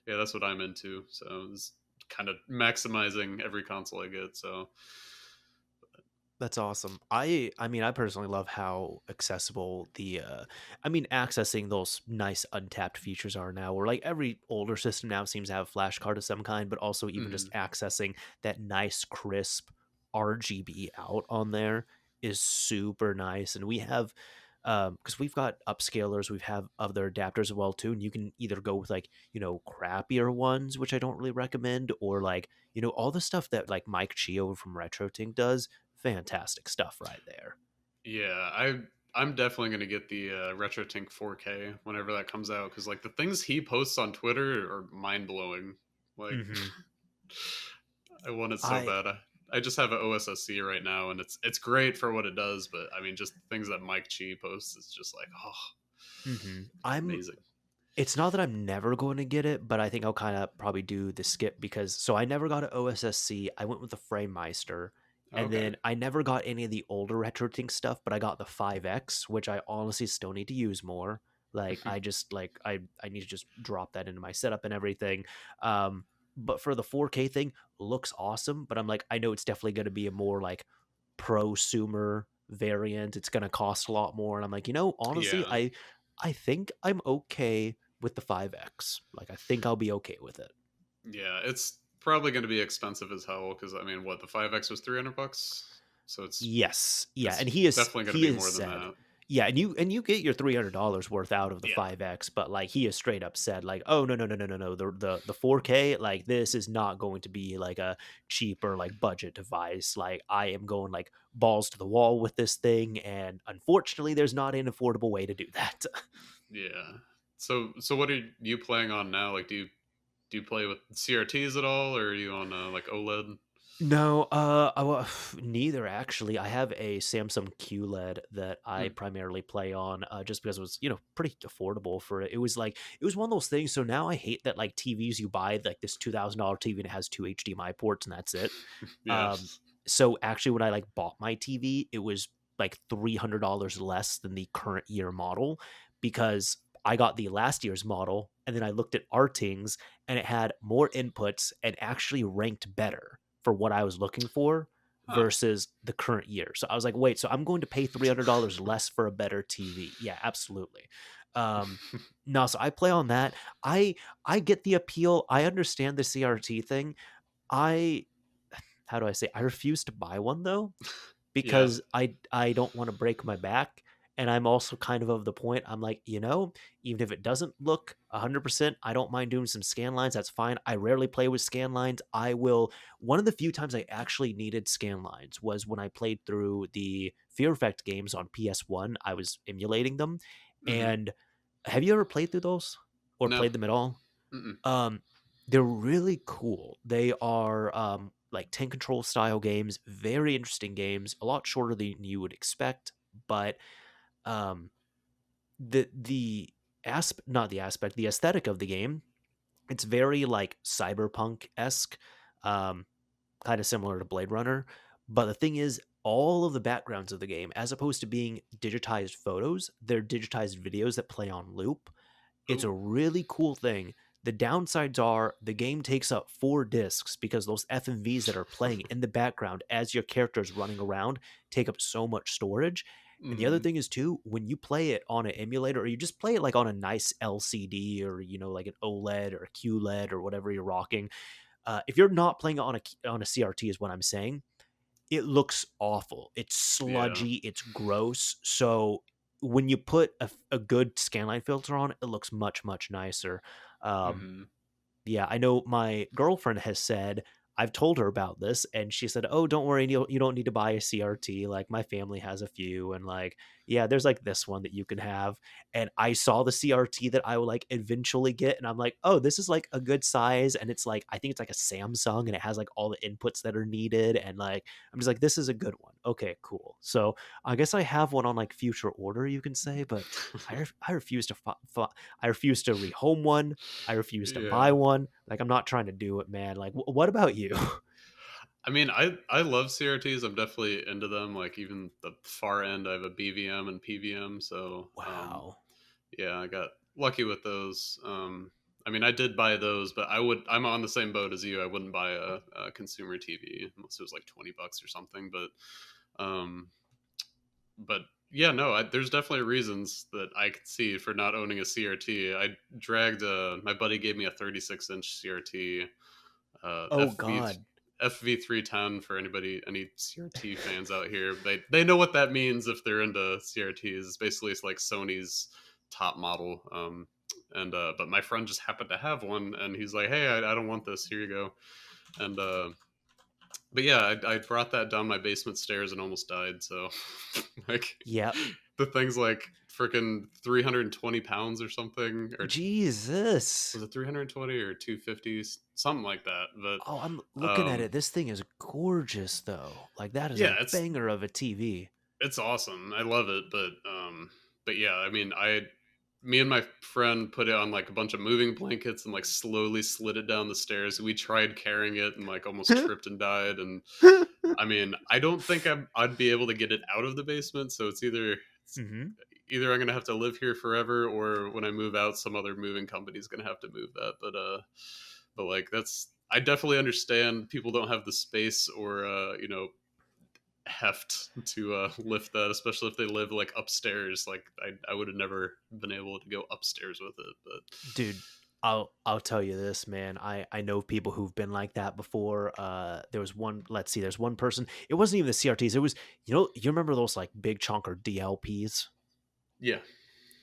Yeah, that's what I'm into. So it's kind of maximizing every console I get. So That's awesome. I mean, I personally love how accessible the I mean, accessing those nice untapped features are now, where like every older system now seems to have a flash card of some kind, but also even just mhm. accessing that nice crisp RGB out on there is super nice. And we have, because we've got upscalers, we've have other adapters as well too, and you can either go with like, crappier ones, which I don't really recommend, or like, all the stuff that like Mike Chio from RetroTink does. Fantastic stuff right there. Yeah, I'm definitely gonna get the RetroTink 4K whenever that comes out because like the things he posts on Twitter are mind blowing. Like Hmm. I want it so I bad. I just have an OSSC right now, and it's great for what it does. But I mean, just things that Mike Chi posts is just like, oh, I'm amazing. It's not that I'm never going to get it, but I think I'll kind of probably do the skip because so I never got an OSSC. I went with the FrameMeister, and Okay. then I never got any of the older RetroTink stuff, but I got the 5X, which I honestly still need to use more. Like I just like I need to just drop that into my setup and everything. But for the 4K thing, looks awesome, but I'm like I know it's definitely going to be a more like prosumer variant. It's going to cost a lot more, and I'm like, honestly, Yeah, I think I'm okay with the 5X. Like I think I'll be okay with it. yeah. It's probably going to be expensive as hell because I mean, what the 5X was $300, so Yes. Yeah, and it's he is definitely going to he be has more than said, that. yeah, and you get your $300 worth out of the Yeah, 5X, but like he has straight up said like, "Oh, no, no, no, no, no, no. The 4K, like this is not going to be like a cheaper like budget device. Like I am going like balls to the wall with this thing, and unfortunately there's not an affordable way to do that." yeah. So what are you playing on now? Like, do you play with CRTs at all, or are you on like OLED? No, neither actually. I have a Samsung QLED that I Hmm. primarily play on, just because it was, pretty affordable for it. It was one of those things. So now I hate that like TVs you buy like this $2,000 TV and it has two HDMI ports and that's it. Yeah. So actually, when I like bought my TV, it was like $300 less than the current year model because I got the last year's model and then I looked at Artings and it had more inputs and actually ranked better for what I was looking for Huh. versus the current year. So I was like, wait, so I'm going to pay $300 less for a better TV? Yeah, absolutely. Um, no, so I play on that. I get the appeal. I understand the CRT thing. I How do I say? I refuse to buy one though Yeah. because I don't want to break my back. And I'm also kind of the point. I'm like, even if it doesn't look 100%, I don't mind doing some scan lines. That's fine. I rarely play with scan lines. I will. One of the few times I actually needed scan lines was when I played through the Fear Effect games on PS1. I was emulating them. Hmm. And have you ever played through those or No. played them at all? Mm-mm. Um, they're really cool. They are like 10 control style games, very interesting games, a lot shorter than you would expect, but um the the aesthetic of the game, it's very like cyberpunk-esque, um kind of similar to Blade Runner, but the thing is all of the backgrounds of the game as opposed to being digitized photos, they're digitized videos that play on loop. It's a Oh. really cool thing. The downsides are the game takes up 4 discs because those FMVs that are playing in the background as your character is running around take up so much storage. And the other Hmm. thing is too, when you play it on an emulator or you just play it like on a nice LCD or like an OLED or a QLED or whatever you're rocking, if you're not playing it on a CRT is what I'm saying, it looks awful. It's Yeah. sludgy, it's gross. So when you put a good scanline filter on, it looks much, much nicer. Um, Hmm. yeah, I know my girlfriend has said I've told her about this, and she said, "Oh, don't worry, you don't need to buy a CRT. Like my family has a few, and like yeah, there's like this one that you can have." And I saw the CRT that I will like eventually get, and I'm like, "Oh, this is like a good size," and it's like I think it's like a Samsung, and it has like all the inputs that are needed, and like I'm just like, "This is a good one." Okay, cool. So I guess I have one on like future order, you can say, but I refuse to I refuse to rehome one. I refuse to buy Yeah. one. Like, I'm not trying to do it, man. Like, what about you? I mean, I love CRTs. I'm definitely into them. Like even the far end, I have a BVM and PVM. So Wow. yeah, I got lucky with those. I mean, I did buy those, but I'm on the same boat as you. I wouldn't buy a consumer TV unless it was like $20 or something. Um, but yeah, no, there's definitely reasons that I could see for not owning a CRT. I dragged my buddy gave me a 36-inch CRT, Oh FV God. FV310 for any CRT fans out here. They know what that means if they're into CRTs. It's like Sony's top model. And but my friend just happened to have one, and he's like, "Hey, I don't want this. Here you go." And but yeah, I brought that down my basement stairs and almost died. So like Yeah. the thing's like freaking 320 pounds or something, or Jesus. was it 320 or 250, something like that. Oh, I'm But looking at it. This thing is gorgeous, though. Like, that is yeah, a banger of a TV. it's awesome. I love it, but yeah, I mean, me and my friend put it on like a bunch of moving blankets and like slowly slid it down the stairs. We tried carrying it and like almost tripped and died. And I mean, I don't think I'd be able to get it out of the basement. So it's Hmm. either I'm gonna have to live here forever, or when I move out, some other moving company's gonna have to move that. But like I definitely understand people don't have the space or heft to lift that, especially if they live like upstairs. Like I would have never been able to go upstairs with it. But Dude, I'll tell you this, man. I know people who've been like that before. There was one. Let's see. There's one person. It wasn't even the CRTs. It was, you remember those like big chunker DLPs? yeah.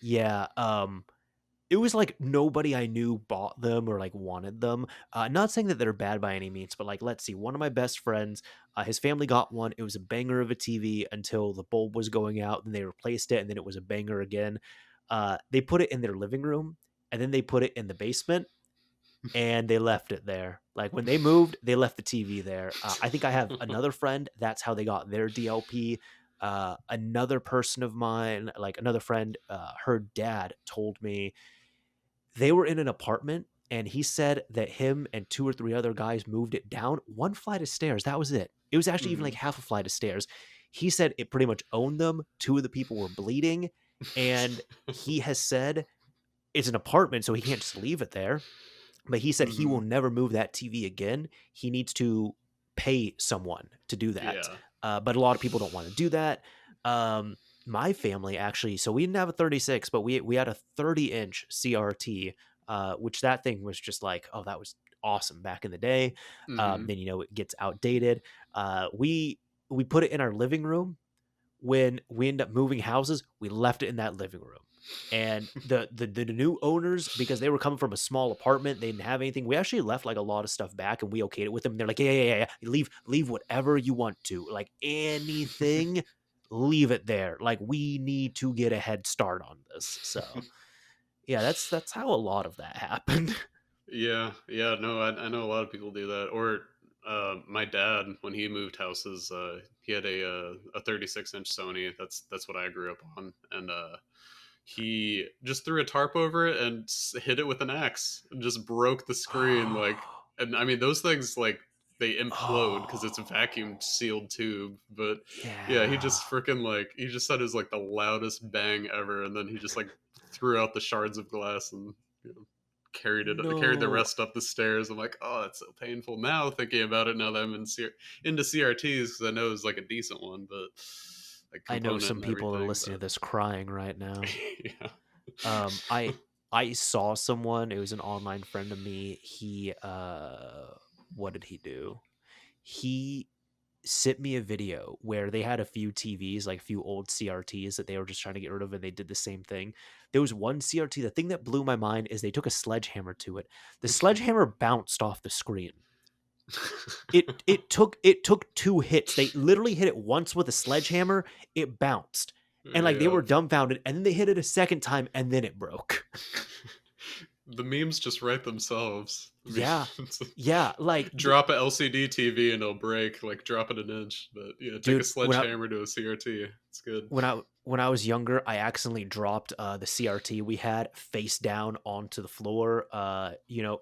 Yeah. It was like nobody I knew bought them or like wanted them. Not saying that they're bad by any means, but like, let's see. One of my best friends, his family got one. It was a banger of a TV until the bulb was going out. Then they replaced it, and then it was a banger again. They put it in their living room, and then they put it in the basement, and they left it there. Like when they moved, they left the TV there. I think I have another friend. That's how they got their DLP. Another person of mine, like another friend, her dad told me they were in an apartment, and he said that him and two or three other guys moved it down one flight of stairs. That was it. It was actually even like Hmm. half a flight of stairs. He said it pretty much owned them. Two of the people were bleeding, and he has said it's an apartment, so he can't just leave it there. But he said he will Hmm. never move that TV again. He needs to pay someone to do that. Yeah. But a lot of people don't want to do that. My family actually, so we didn't have a 36, but we had a 30-inch CRT, which that thing was just like, oh, that was awesome back in the day. Hmm. Then it gets outdated. We put it in our living room. When we end up moving houses, we left it in that living room. And the new owners, because they were coming from a small apartment, they didn't have anything. We actually left like a lot of stuff back, and we okayed it with them. And they're like, yeah. Leave whatever you want to, like anything, leave it there. Like we need to get a head start on this. So yeah, that's how a lot of that happened. Yeah, yeah, no, I know a lot of people do that. Or my dad, when he moved houses, he had a 36-inch Sony. That's what I grew up on, and he just threw a tarp over it and hit it with an axe and just broke the screen. Like, and I mean, those things like they implode because it's a Oh, vacuum sealed tube. But yeah, he yeah. just freaking like he just said it was like the loudest bang ever, and then he just like threw out the shards of glass and carried the No, rest up the stairs. I'm like, oh, that's so painful now thinking about it. Now that I'm into CRTs, because I know it's like a decent one, but like I know component some and people are everything. listening to this crying right But now. yeah. Um, I I saw someone, it was an online friend of me. What did he do? He sent me a video where they had a few TVs, like a few old CRTs that they were just trying to get rid of, and they did the same thing. There was one CRT, the thing that blew my mind is they took a sledgehammer to it. The sledgehammer bounced off the screen. It took two hits. They literally hit it once with a sledgehammer, it bounced. And like they Yeah. were dumbfounded, and then they hit it a second time, and then it broke. The memes just write themselves. I mean, Yeah. Yeah, like drop a LCD TV and it'll break, like drop it an inch. But yeah, take a dude, sledgehammer to a CRT. It's good. when I was younger, I accidentally dropped the CRT we had face down onto the floor.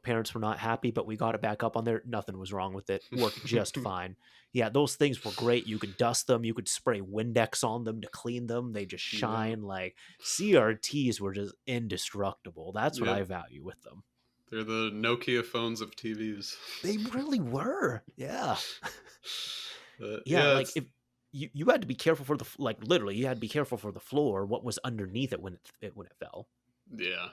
Parents were not happy, but we got it back up on there. Nothing was wrong with it. Worked just fine. Yeah, those things were great. You could dust them. You could spray Windex on them to clean them. They just Yeah. shine. Like CRTs were just indestructible. That's what Yep. I value with them. They're the Nokia phones of TVs. They really were. Yeah. But Yeah, yeah, like it's if you had to be careful for like literally you had to be careful for the floor, what was underneath it when it fell. yeah.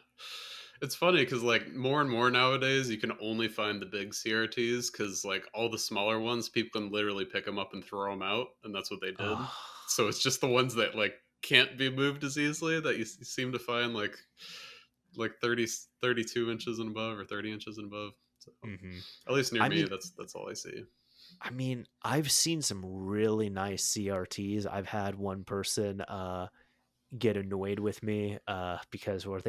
It's funny because like more and more nowadays, you can only find the big CRTs because like all the smaller ones, people can literally pick them up and throw them out, and that's what they did. Ugh. So it's just the ones that like can't be moved as easily that you seem to find like 32 inches and above or 30 inches and above. So Hmm. at least near I me, mean, that's all I see. I've seen some really nice CRTs. I've had one person get annoyed with me because or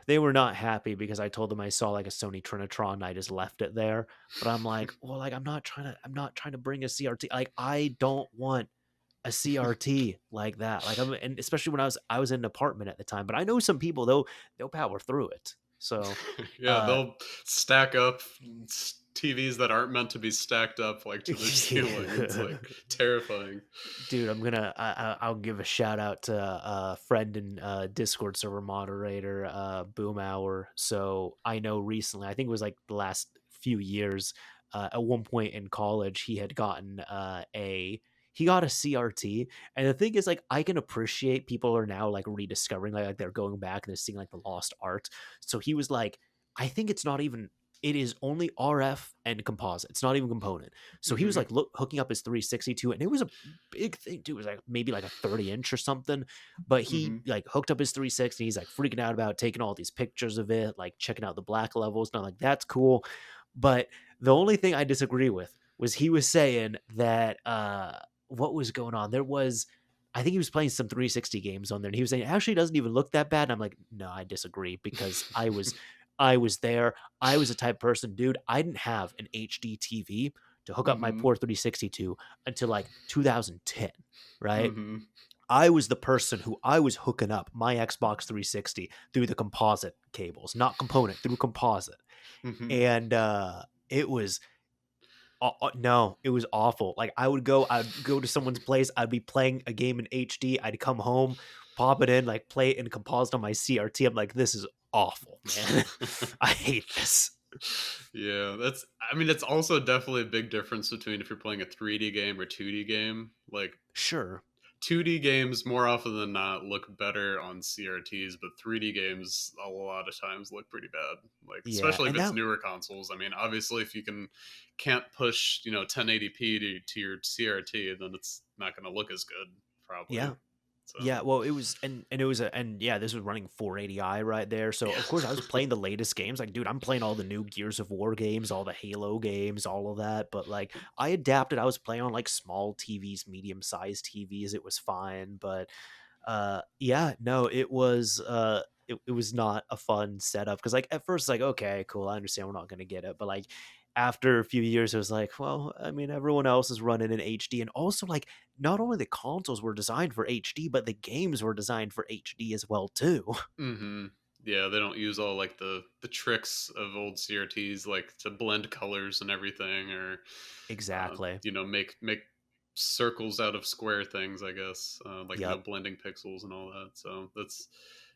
they were not happy because I told them I saw like a Sony Trinitron and I just left it there. But I'm like, well, like I'm not trying to bring a CRT. Like I don't want a CRT like that. Like and especially when I was in an apartment at the time. But I know some people they'll power through it. So Yeah, uh they'll stack up TVs that aren't meant to be stacked up like to their ceiling. It's yeah. like terrifying. Dude, I'll give a shout out to a friend and Discord server moderator, Boom Hour. So I know recently, I think it was like the last few years, at one point in college, he had gotten he got a CRT. And the thing is, like, I can appreciate people are now like rediscovering, like they're going back and they're seeing like the lost art. So he was like, I think it's not even. It is only RF and composite. It's not even component. So he was Hmm. like hooking up his 360 to it, and it was a big thing too. It was like maybe like a 30 inch or something. But he Hmm. like hooked up his 360. He's like freaking out about taking all these pictures of it, like checking out the black levels. And I'm like, that's cool. But the only thing I disagree with was he was saying that what was going on? There was I think he was playing some 360 games on there and he was saying it actually doesn't even look that bad. And I'm like, no, I disagree because I was there. I was a type of person, dude. I didn't have an HD TV to hook up my Hmm. Port 360 to until like 2010, right? Hmm. I was the person who I was hooking up my Xbox 360 through the composite cables, not component, through composite. Hmm. And it was no, it was awful. Like I'd go to someone's place, I'd be playing a game in HD, I'd come home, pop it in, like play it in composite on my CRT. I'm like, this is awful, man. I hate this. Yeah, that's. I mean, it's also definitely a big difference between if you're playing a 3D game or 2D game. Like Sure. 2D games, more often than not, look better on CRTs, but 3D games a lot of times look pretty bad. Like Yeah, especially if and it's that newer consoles. I mean, obviously, if you can't push 1080p to your CRT, then it's not going to look as good, probably. yeah. So. Yeah, well, it was and it was a and yeah, this was running 480i right there. So of course I was Yeah. playing the latest games. Like, dude, I'm playing all the new Gears of War games, all the Halo games, all of that. But like I adapted. I was playing on like small TVs, medium sized TVs. It was fine. But yeah, no, it was not a fun setup because like at first like okay cool I understand we're not going to get it but like after a few years it was like well I mean everyone else is running in HD and also like not only the consoles were designed for HD but the games were designed for HD as well too. Hmm. Yeah, they don't use all like the tricks of old CRTs, like to blend colors and everything, or Exactly. make circles out of square things. I guess like Yep. blending pixels and all that. So that's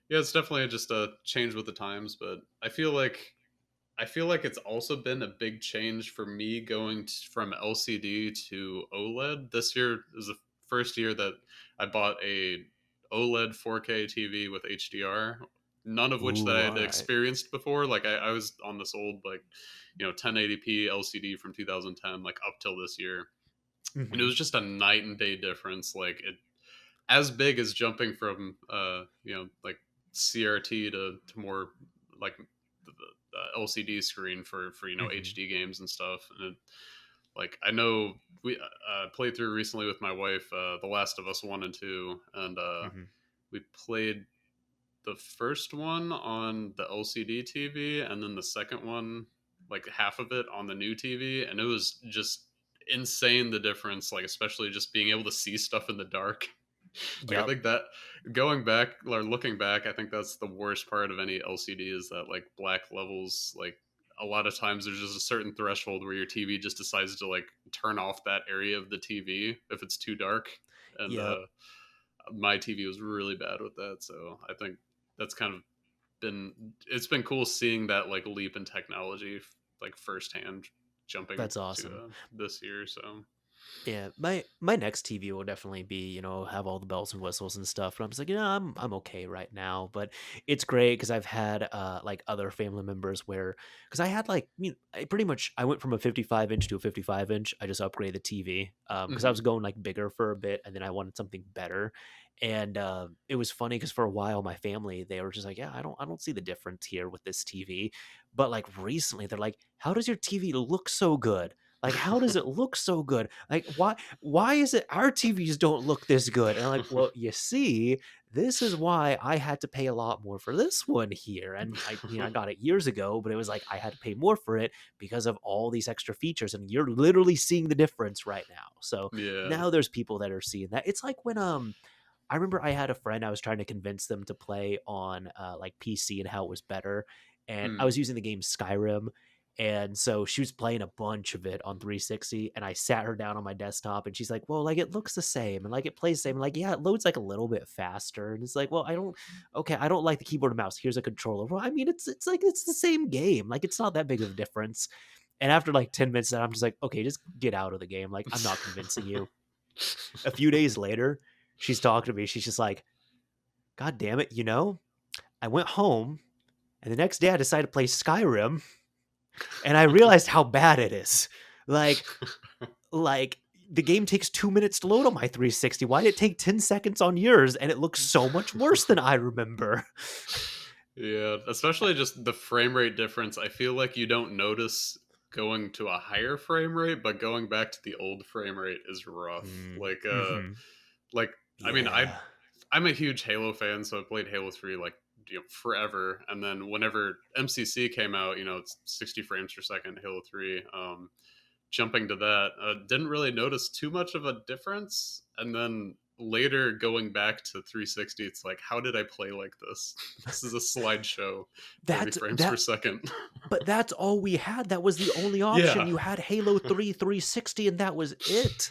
yeah, it's definitely just a change with the times. But I feel like it's also been a big change for me going from LCD to OLED. This year is the first year that I bought a OLED 4K TV with HDR. None of which that Ooh, I all had right. experienced before. Like I was on this old 1080p LCD from 2010, like up till this year, and it Hmm. was just a night and day difference. Like it as big as jumping from like CRT to more like the LCD screen for Hmm. HD games and stuff. And like I know we played through recently with my wife, The Last of Us 1 and 2, and Hmm. we played the first one on the LCD TV, and then the second one, like half of it on the new TV, and it was just insane the difference. Like especially just being able to see stuff in the dark. Like I Yep. think that going back or looking back, I think that's the worst part of any LCD is that like black levels. Like a lot of times there's just a certain threshold where your TV just decides to like turn off that area of the TV if it's too dark, and Yep. my TV was really bad with that. So I think that's kind of it's been cool seeing that like leap in technology like firsthand jumping That's to awesome. this year. So Yeah, my next TV will definitely be, have all the bells and whistles and stuff. But I'm just like, I'm okay right now. But it's great because I've had like other family members where because I had like I pretty much I went from a 55 inch to a 55 inch. I just upgraded the TV because I was Hmm. going like bigger for a bit, and then I wanted something better. And it was funny because for a while my family they were just like, yeah, I don't see the difference here with this TV. But like recently they're like, how does your TV look so good? Like, how does it look so good? Like, why is it our TVs don't look this good? And I'm like, well, you see, this is why I had to pay a lot more for this one here. And I got it years ago, but it was like I had to pay more for it because of all these extra features. And you're literally seeing the difference right now. So Yeah. now there's people that are seeing that. It's like when I remember I had a friend I was trying to convince them to play on like PC and how it was better, and I was Mm. using the game Skyrim, and so she was playing a bunch of it on 360, and I sat her down on my desktop, and she's like, "Well, like it looks the same, and like it plays the same, and like yeah, it loads like a little bit faster." And it's like, "Well, I don't like the keyboard and mouse. Here's a controller." Well, I mean, it's like it's the same game. Like it's not that big of a difference. And after like 10 minutes, I'm just like, "Okay, just get out of the game. Like I'm not convincing you." A few days later, she's talking to me. She's just like, God damn it, I went home and the next day I decided to play Skyrim and I realized how bad it is. Like, like the game takes 2 minutes to load on my 360. Why did it take 10 seconds on yours? And it looks so much worse than I remember. Yeah, especially just the frame rate difference. I feel like you don't notice going to a higher frame rate, but going back to the old frame rate is rough. Mm-hmm. Like I mean, Yeah. I'm a huge Halo fan, so I played Halo 3 like forever. And then whenever MCC came out, it's 60 frames per second Halo 3. Jumping to that, didn't really notice too much of a difference. And then later going back to 360, it's like, how did I play like this? This is a slideshow, 30 That's frames per that second. but that's all we had. That was the only option. Yeah. You had Halo 3 360 and that was it.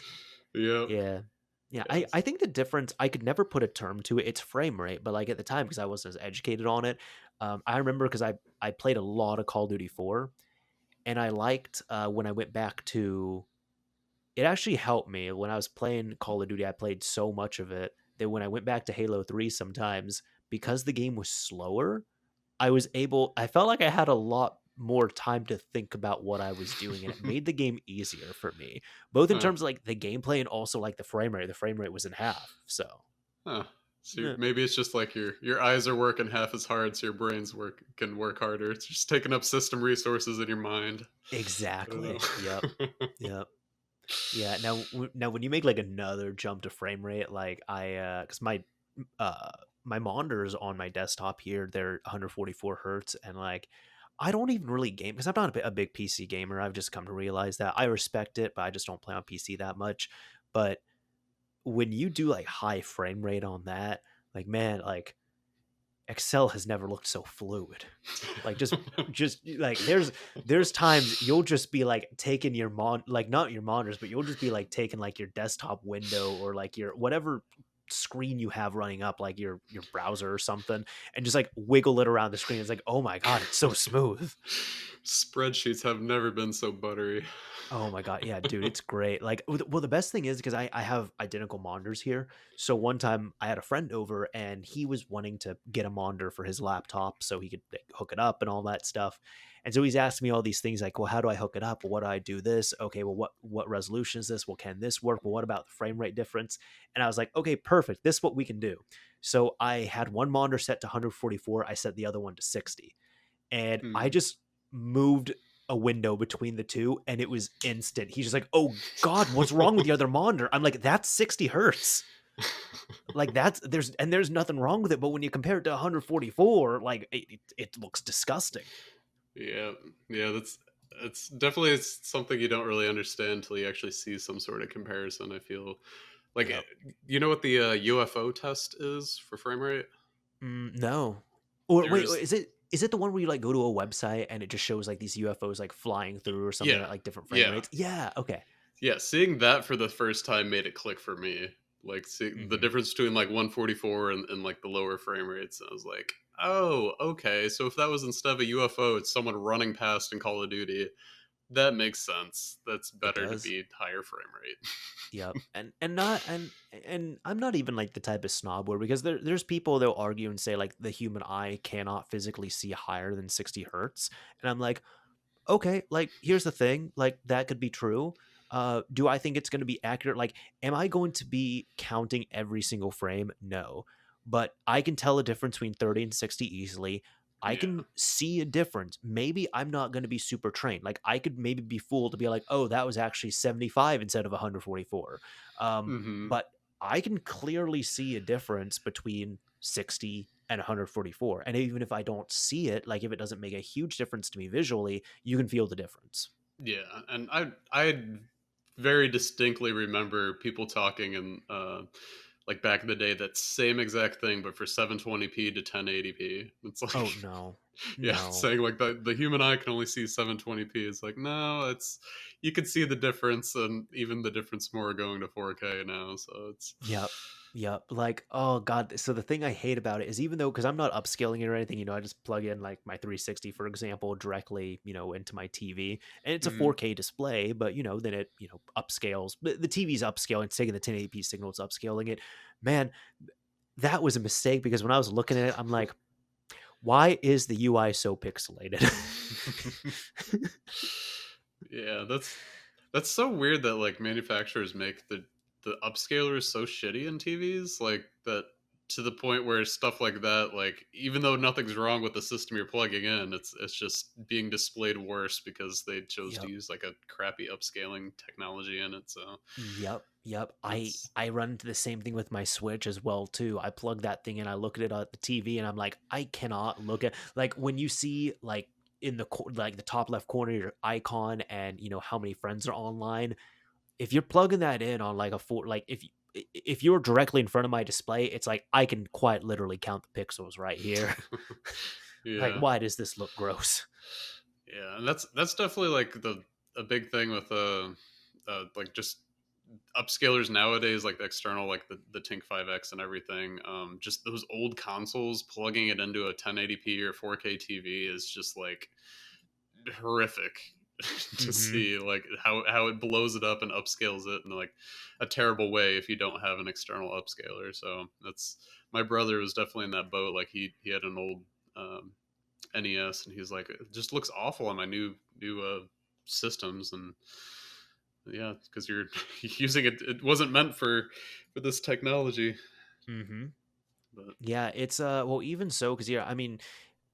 Yep. Yeah. Yeah, I Yes. think the difference I could never put a term to it. It's frame rate, but like at the time because I wasn't as educated on it, I remember because I played a lot of Call of Duty 4, and I liked when I went back to it. Actually helped me when I was playing Call of Duty. I played so much of it that when I went back to Halo 3, sometimes because the game was slower, I felt like I had a lot more time to think about what I was doing, and it made the game easier for me, both in Huh. terms of like the gameplay and also like the frame rate. The frame rate was in half. So Huh. So yeah, maybe it's just like your eyes are working half as hard, so your brains can work harder. It's just taking up system resources in your mind. I don't exactly. Yep. know. Yep. Yeah. Now when you make like another jump to frame rate, like because uh my monitors on my desktop here, they're 144 hertz, and like I don't even really game because I'm not a big PC gamer. I've just come to realize that I respect it, but I just don't play on PC that much. But when you do like high frame rate on that, like man, like Excel has never looked so fluid. Like just like there's times you'll just be like taking your like not your monitors, but you'll just be like taking like your desktop window or like your whatever screen you have running up, like your browser or something, and just like wiggle it around the screen. It's like, oh my god, it's so smooth. Spreadsheets have never been so buttery. Oh my god, yeah, dude, it's great. Like, well, the best thing is because I have identical monitors here. So one time I had a friend over and he was wanting to get a monitor for his laptop so he could like, hook it up and all that stuff. And so he's asking me all these things like, well, how do I hook it up? Well, what do I do this? Okay, well, what resolution is this? Well, can this work? Well, what about the frame rate difference? And I was like, okay, perfect. This is what we can do. So I had one monitor set to 144. I set the other one to 60, and I Hmm. just moved a window between the two and it was instant. He's just like, "Oh god, what's wrong with the other monitor?" I'm like, "That's 60 hertz." Like there's nothing wrong with it, but when you compare it to 144, like it looks disgusting. Yeah, yeah, that's definitely something you don't really understand until you actually see some sort of comparison. I feel like Yep. you know what the UFO test is for frame rate. No. Or wait, There's is it the one where you like go to a website and it just shows like these UFOs like flying through or something yeah, at like different frame yeah, rates? Yeah, okay. yeah. Seeing that for the first time made it click for me. Like see the Mhm. difference between like 144 and like the lower frame rates. I was like, oh, okay. So if that was instead of a UFO, it's someone running past in Call of Duty. That makes sense. That's It better to does. be higher frame rate. Yep, and not and I'm not even like the type of snob where because there's people they'll argue and say like the human eye cannot physically see higher than 60 hertz, and I'm like, okay, like here's the thing, like that could be true. Do I think it's going to be accurate? Like, am I going to be counting every single frame? No, but I can tell a difference between 30 and 60 easily. I Yeah. can see a difference. Maybe I'm not going to be super trained. Like I could maybe be fooled to be like, oh, that was actually 75 instead of 144. Mhm. But I can clearly see a difference between 60 and 144. And even if I don't see it, like if it doesn't make a huge difference to me visually, you can feel the difference. Yeah, and I very distinctly remember people talking and like back in the day that same exact thing, but for 720p to 1080p. It's Oh like no. yeah, No. saying like the human eye can only see 720p. It's like no, it's you can see the difference, and even the difference more going to 4K now. So it's Yep. Yep. Like, oh god. So the thing I hate about it is even though because I'm not upscaling it or anything, I just plug in like my 360, for example, directly, into my TV. And it's a mhm. 4K display, but then it, upscales. The TV's upscaling, it's taking the 1080p signal, it's upscaling it. Man, that was a mistake because when I was looking at it, I'm like, why is the UI so pixelated? Yeah, that's so weird that like manufacturers make the upscalers so shitty in TVs, like that to the point where stuff like that, like even though nothing's wrong with the system you're plugging in, it's just being displayed worse because they chose to Yep. use like a crappy upscaling technology in it. So Yep, yep. I it's I run into the same thing with my Switch as well too. I plug that thing in, I look at it at the TV, and I'm like, I cannot look at like when you see like in the like the top left corner your icon and how many friends are online. If you're plugging that in on like a four, like if you're directly in front of my display, it's like I can quite literally count the pixels right here. Like, yeah. why does this look gross? Yeah, and that's definitely like the a big thing with like just upscalers nowadays, like the external, like the Tink 5X and everything. Just those old consoles, plugging it into a 1080p or 4K TV is just like horrific to Hmm. see, like how it blows it up and upscales it in like a terrible way if you don't have an external upscaler. So that's my brother was definitely in that boat. Like he had an old um, NES, and he's like, it just looks awful on my new systems, and yeah, because you're using it. It wasn't meant for this technology, Hmm. but Yeah, it's well even so because yeah, I mean,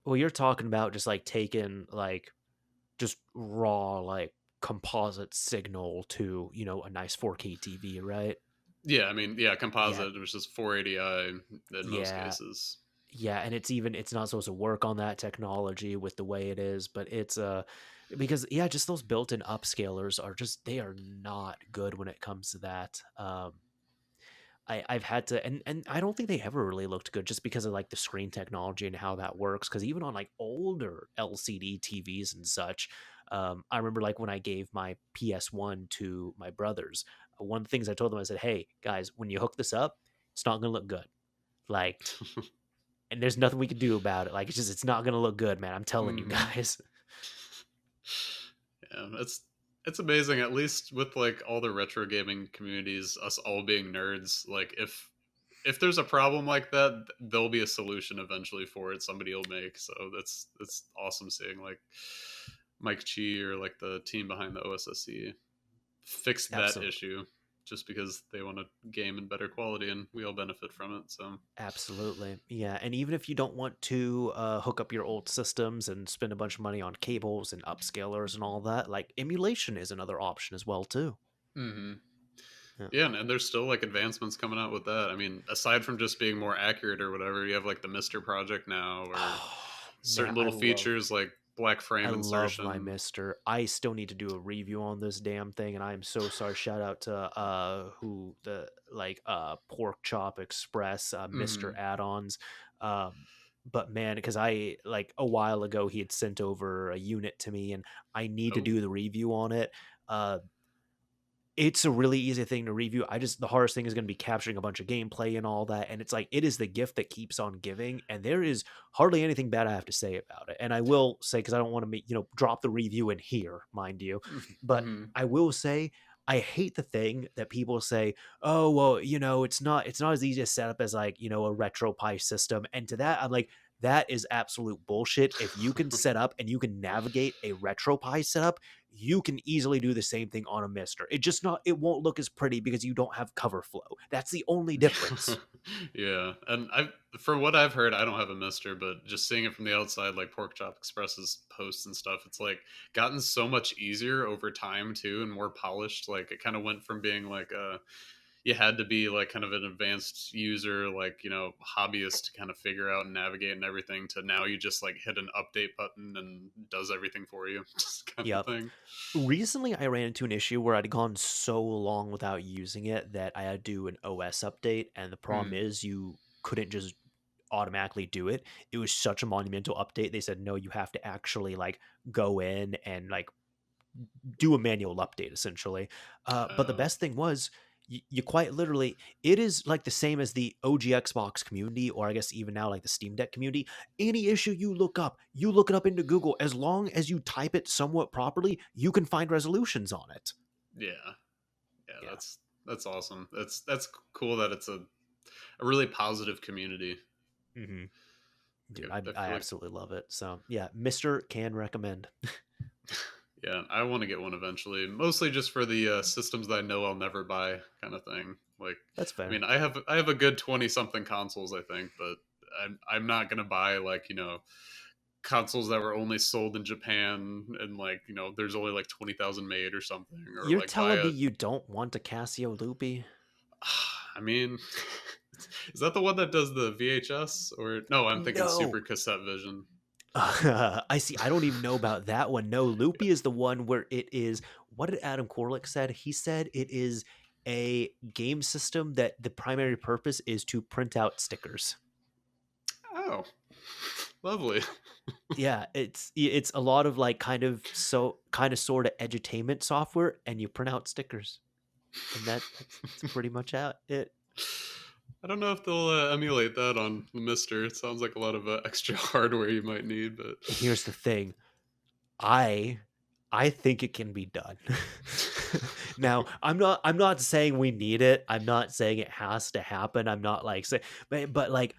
well you're talking about just like taking like just raw like composite signal to a nice 4K TV, right? yeah, I mean, yeah, Yeah, composite, which is 480i in most yeah, cases. yeah, and it's not supposed to work on that technology with the way it is, but it's because yeah, just those built-in upscalers are just they are not good when it comes to that. I've had to and I don't think they ever really looked good just because of like the screen technology and how that works. Because even on like older LCD TVs and such, I remember like when I gave my PS1 to my brothers, one of the things I told them I said, "Hey guys, when you hook this up, it's not gonna look good. Like, and there's nothing we can do about it. Like, it's not gonna look good, man. I'm telling you hmm guys." Yeah, it's amazing. At least with like all the retro gaming communities, us all being nerds, like if there's a problem like that, there'll be a solution eventually for it. Somebody will make. So that's awesome seeing like Mike Chi or like the team behind the OSSC fix that Absolutely. issue just because they want to game in better quality and we all benefit from it. So Absolutely. Yeah. And even if you don't want to hook up your old systems and spend a bunch of money on cables and upscalers and all that, like emulation is another option as well, too. hmm Yeah. yeah, and there's still like advancements coming out with that. I mean, aside from just being more accurate or whatever, you have like the Mister Project now, or Oh, man, certain little features like black I frame love my insertion. Mister. I still need to do a review on this damn thing, and I am so sorry. Shout out to who the like Pork Chop Express, Mister hmm add-ons. But man, because I like a while ago he had sent over a unit to me, and I need to Oh, do the review on it. Uh, It's a really easy thing to review. I just the hardest thing is gonna be capturing a bunch of gameplay and all that, and it's like, it is the gift that keeps on giving, and there is hardly anything bad I have to say about it, and I will say, because I don't wanna make drop the review in here, mind you, but Mhm. I will say, I hate the thing that people say, "Oh, well, it's not as easy to set up as, like, a RetroPie system," and to that, I'm like, "That is absolute bullshit." If you can set up and you can navigate a RetroPie setup, you can easily do the same thing on a Mister. It won't look as pretty because you don't have cover flow. That's the only difference. Yeah, and from what I've heard, I don't have a Mister, but just seeing it from the outside, like Pork Chop Express's posts and stuff, it's like gotten so much easier over time too, and more polished. Like it kind of went from being like you had to be like kind of an advanced user, like hobbyist to kind of figure out and navigate and everything, to now you just like hit an update button and does everything for you, kind of Yep. thing. Recently, I ran into an issue where I'd gone so long without using it that I had to do an OS update, and the problem Hmm. is you couldn't just automatically do it. It was such a monumental update. They said, no, you have to actually like go in and like do a manual update essentially. But the Uh, best thing was you quite literally, it is like the same as the OG Xbox community, or I guess even now like the Steam Deck community. Any issue you look it up into Google. As long as you type it somewhat properly, you can find resolutions on it. yeah, yeah, Yeah. that's awesome. That's cool that it's a really positive community. Hmm. Dude, Like, I I feel like absolutely love it. So yeah, Mister can recommend. yeah, I want to get one eventually. Mostly just for the systems that I know I'll never buy, kind of thing. Like, That's I fair. mean, I have a good 20 something consoles, I think, but I'm not gonna buy like consoles that were only sold in Japan and like there's only like 20,000 made or something, or You're like buy telling me a. you don't want a Casio Loopy? I mean, is that the one that does the VHS or no? I'm thinking No. Super Cassette Vision. I see. I don't even know about that one. No, Loopy is the one where it is. What did Adam Korlick said? He said it is a game system that the primary purpose is to print out stickers. Oh, lovely. Yeah, it's a lot of like kind of sort of edutainment software, and you print out stickers, and that's pretty much out it. I don't know if they'll emulate that on the Mister. It sounds like a lot of extra hardware you might need, but Here's the thing. I I think it can be done. Now, I'm not saying we need it. I'm not saying it has to happen. I'm not like say but like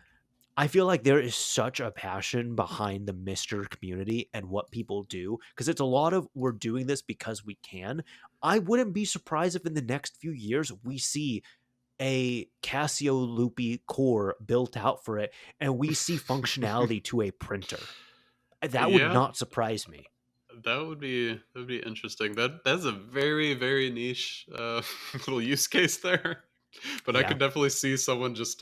I feel like there is such a passion behind the Mister community and what people do, because it's a lot of we're doing this because we can. I wouldn't be surprised if in the next few years we see a Casio Loopy core built out for it and we see functionality to a printer. That would yeah, not surprise me. that would be interesting. That's a very very niche little use case there, but I Yeah. could definitely see someone just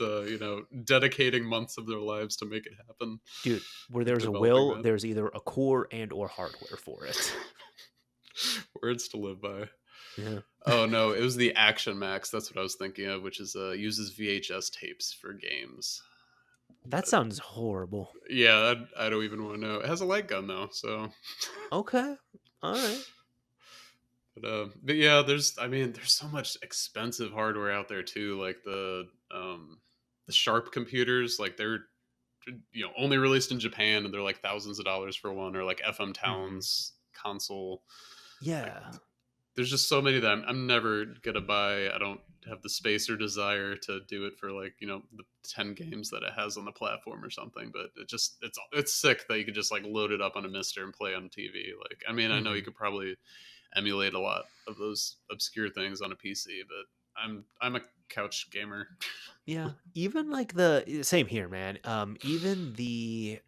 dedicating months of their lives to make it happen, Dude, where there's a developing will, that. there's either a core and or hardware for it. Words to live by. Yeah. Oh no, it was the Action Max. That's what I was thinking of, which is uses VHS tapes for games. That sounds horrible. Yeah, I don't even want to know. It has a light gun though, so. Okay. All right. But yeah, there's so much expensive hardware out there too. Like the Sharp computers, like they're only released in Japan, and they're like thousands of dollars for one, or like FM Mhm. Towns console. Like Yeah. there's just so many that I'm never gonna buy. I don't have the space or desire to do it for like the 10 games that it has on the platform or something. But it's sick that you could just like load it up on a Mister and play on TV. Like I mean, I know you Mhm. could probably emulate a lot of those obscure things on a PC, but I'm a couch gamer. Yeah, even like the same here, man. Even the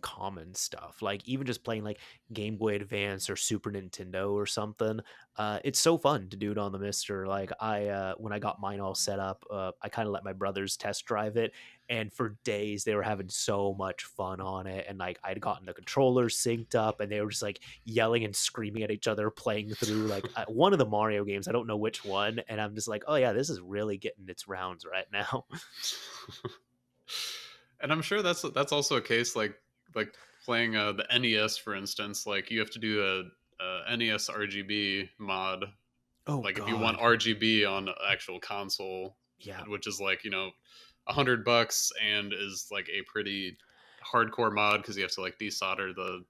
common stuff, like even just playing like Game Boy Advance or Super Nintendo or something. It's so fun to do it on the Mister. Like when I got mine all set up, I kind of let my brothers test drive it, and for days they were having so much fun on it. And like I'd gotten the controllers synced up, and they were just like yelling and screaming at each other, playing through like one of the Mario games. I don't know which one, and I'm just like, oh yeah, this is really getting its rounds right now. And I'm sure that's also a case like playing the NES, for instance. Like you have to do a NES RGB mod Oh Like if you want god. RGB on actual console, Yeah, which is like, $100 and is like a pretty hardcore mod because you have to like desolder the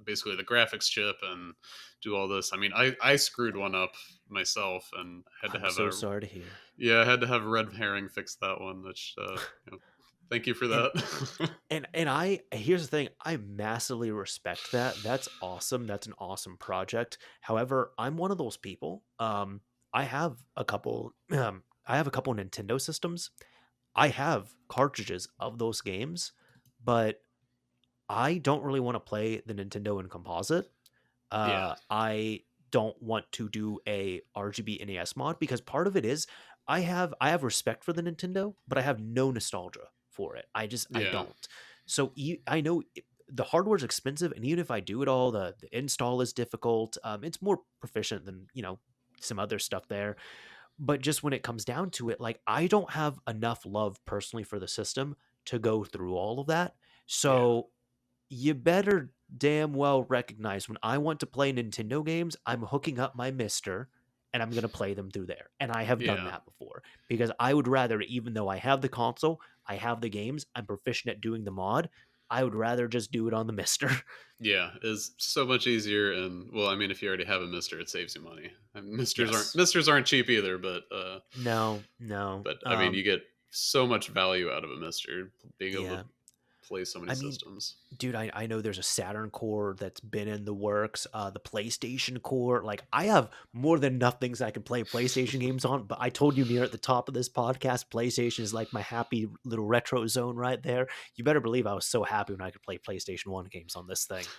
basically the graphics chip and do all this. I mean, I screwed one up myself and had to I'm have so a sorry to hear. yeah, I had to have Red Herring fix that one. Which thank you for And that. I here's the thing, I massively respect that. That's awesome. That's an awesome project. However, I'm one of those people. I have a couple I have a couple Nintendo systems. I have cartridges of those games, but I don't really want to play the Nintendo in composite. Yeah, I don't want to do a RGB NES mod because part of it is I have respect for the Nintendo, but I have no nostalgia for it. I yeah, don't. So I know the hardware's expensive, and even if I do it all, the install is difficult. It's more proficient than some other stuff there. But just when it comes down to it, like I don't have enough love personally for the system to go through all of that. yeah, So you better damn well recognize when I want to play Nintendo games, I'm hooking up my Mister and I'm going to play them through there. And I have done yeah. that before because I would rather, even though I have the console, I have the games, I'm proficient at doing the mod, I would rather just do it on the Mister. Yeah, is so much easier, and well, I mean, if you already have a Mister, it saves you money. And Misters aren't Yes. Misters aren't cheap either, No, no. but I mean, you get so much value out of a Mister being able Yeah. to play so many I mean, systems. dude, I know there's a Saturn core that's been in the works, the PlayStation core. Like, I have more than enough things I can play PlayStation games on. But I told you near at the top of this podcast, PlayStation is like my happy little retro zone right there. You better believe I was so happy when I could play PlayStation 1 games on this thing.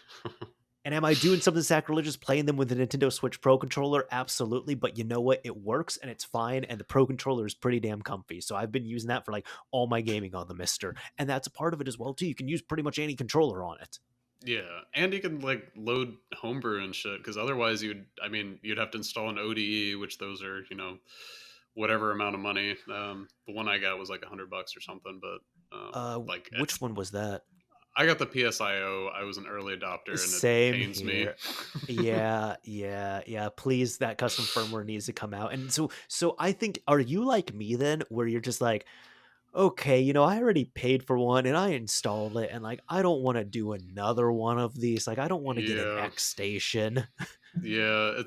And am I doing something sacrilegious playing them with the Nintendo Switch Pro controller? Absolutely. But you know what? It works and it's fine. And the Pro controller is pretty damn comfy. So I've been using that for like all my gaming on the Mister. And that's a part of it as well, too. You can use pretty much any controller on it. Yeah, and you can like load homebrew and shit because otherwise you'd have to install an ODE, which those are whatever amount of money. The one I got was like $100 or something, but like Which one was that? I got the PSIO. I was an early adopter, and it Same pains me. here. Yeah, yeah, yeah. Please, that custom firmware needs to come out. And so I think, are you like me then, where you're just like, okay, I already paid for one and I installed it, and like I don't want to do another one of these. Like I don't want to get an Yeah, X station. yeah.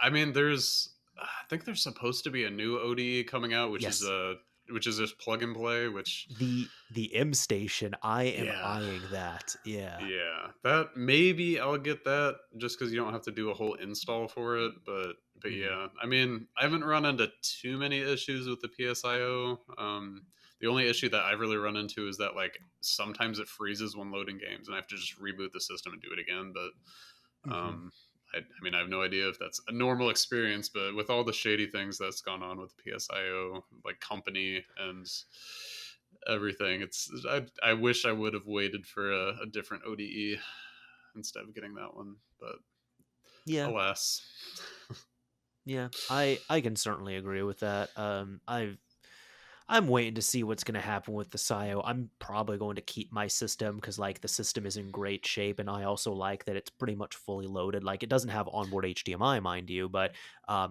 I mean, I think there's supposed to be a new ODE coming out, Yes, which is just plug and play. Which, the M station. I am yeah, eyeing that. Yeah. yeah. That maybe I'll get that just because you don't have to do a whole install for it. But Mhm. yeah, I mean, I haven't run into too many issues with the PSIO. The only issue that I've really run into is that like sometimes it freezes when loading games, and I have to just reboot the system and do it again. But Mhm. Um, I mean, I have no idea if that's a normal experience, but with all the shady things that's gone on with the PSIO, like company and everything, I wish I would have waited for a different ODE instead of getting that one. But Yeah. alas, Yeah. I can certainly agree with that. I'm waiting to see what's going to happen with the SIO. I'm probably going to keep my system because like the system is in great shape, and I also like that it's pretty much fully loaded. Like it doesn't have onboard HDMI, mind you, but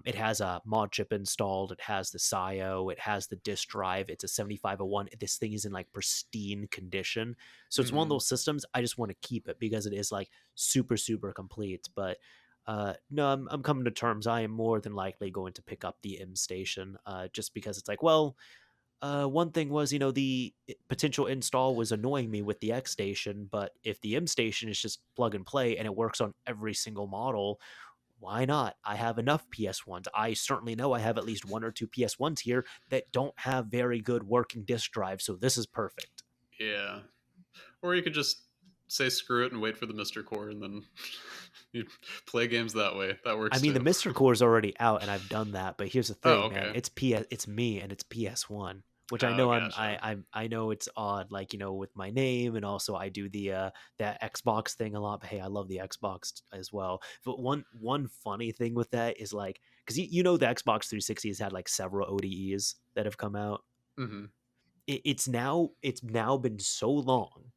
it has a mod chip installed. It has the SIO. It has the disk drive. It's a 7501. This thing is in like pristine condition. So it's one of hmm those systems I just want to keep it because it is like super super complete. But no, I'm coming to terms. I am more than likely going to pick up the M station, just because it's like, well, one thing was, the potential install was annoying me with the X station, but if the M station is just plug and play and it works on every single model, why not? I have enough PS1s. I certainly know I have at least one or two PS1s here that don't have very good working disk drives, so this is perfect. yeah. Or you could just say screw it and wait for the Mister Core, and then you play games that way. That I works mean, the too. Mr. Core is already out, and I've done that. But here's the Oh, thing, man. okay. It's me, and it's PS1, which I Oh, know gotcha. I know it's odd, like with my name, and also I do that Xbox thing a lot. But hey, I love the Xbox as well. But one funny thing with that is like, because the Xbox 360 has had like several ODEs that have come out. hmm It's now been so long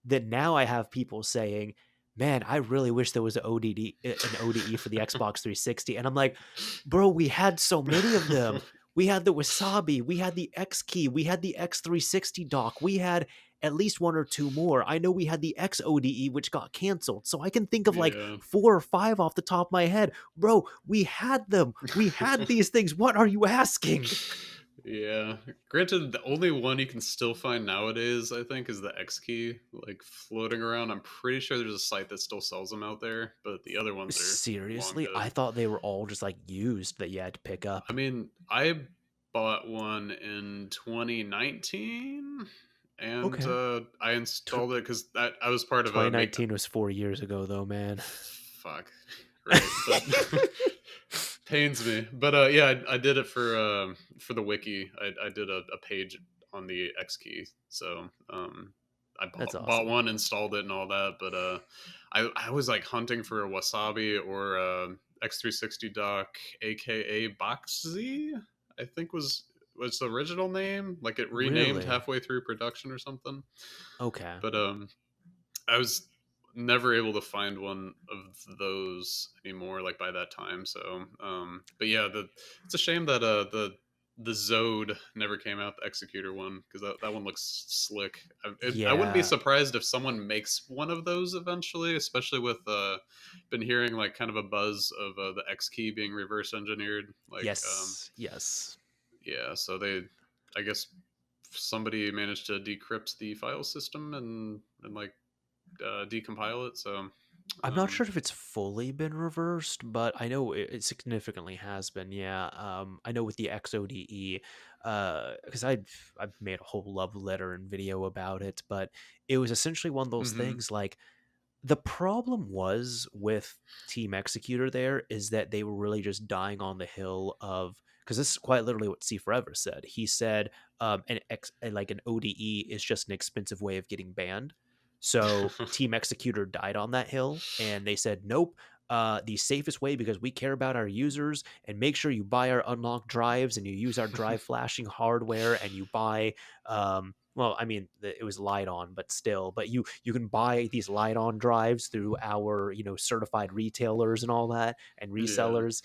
that now I have people saying, man, I really wish there was an ODE for the Xbox 360. And I'm like, bro, we had so many of them. We had the Wasabi, we had the X key, we had the X360 dock, we had at least one or two more. I know we had the XODE, which got canceled. So I can think of like Yeah. four or five off the top of my head. Bro, we had them. We had these things. What are you asking? Yeah. Granted, the only one you can still find nowadays, I think, is the X key, like floating around. I'm pretty sure there's a site that still sells them out there, but the other ones are long Seriously? I dead. thought they were all just like used that you had to pick I up. mean, I bought one in 2019, and Okay. I installed it because I was part of a make. 2019 was 4 years ago, though, man. Fuck, right? But pains me. But yeah, I did it for the wiki. I did a page on the X key, so I That's bought awesome. one, installed it, and all that. But I was like hunting for a Wasabi or X360 dock, aka Box Z. I think was the original name. Like it renamed Really? halfway through production or something. Okay. But I was never able to find one of those anymore, like by that time. So, but yeah, it's a shame that the Zode never came out, the Executor one, because that one looks slick. I wouldn't be Yeah. surprised if someone makes one of those eventually, especially with been hearing like kind of a buzz of the X key being reverse engineered. Like, Yes. Yes. yeah, so I guess somebody managed to decrypt the file system and like decompile it. So, I'm not um, sure if it's fully been reversed, but I know it significantly has been. Yeah. I know with the XODE, because I've made a whole love letter and video about it, but it was essentially one of those hmm things like the problem was with Team Executor there is that they were really just dying on the hill of because this is quite literally what C Forever said. He said like an ODE is just an expensive way of getting banned. So Team Executor died on that hill, and they said nope. The safest way because we care about our users and make sure you buy our unlocked drives and you use our drive flashing hardware and you buy well, I mean, it was light on, but still, but you can buy these light on drives through our certified retailers and all that and yeah, resellers.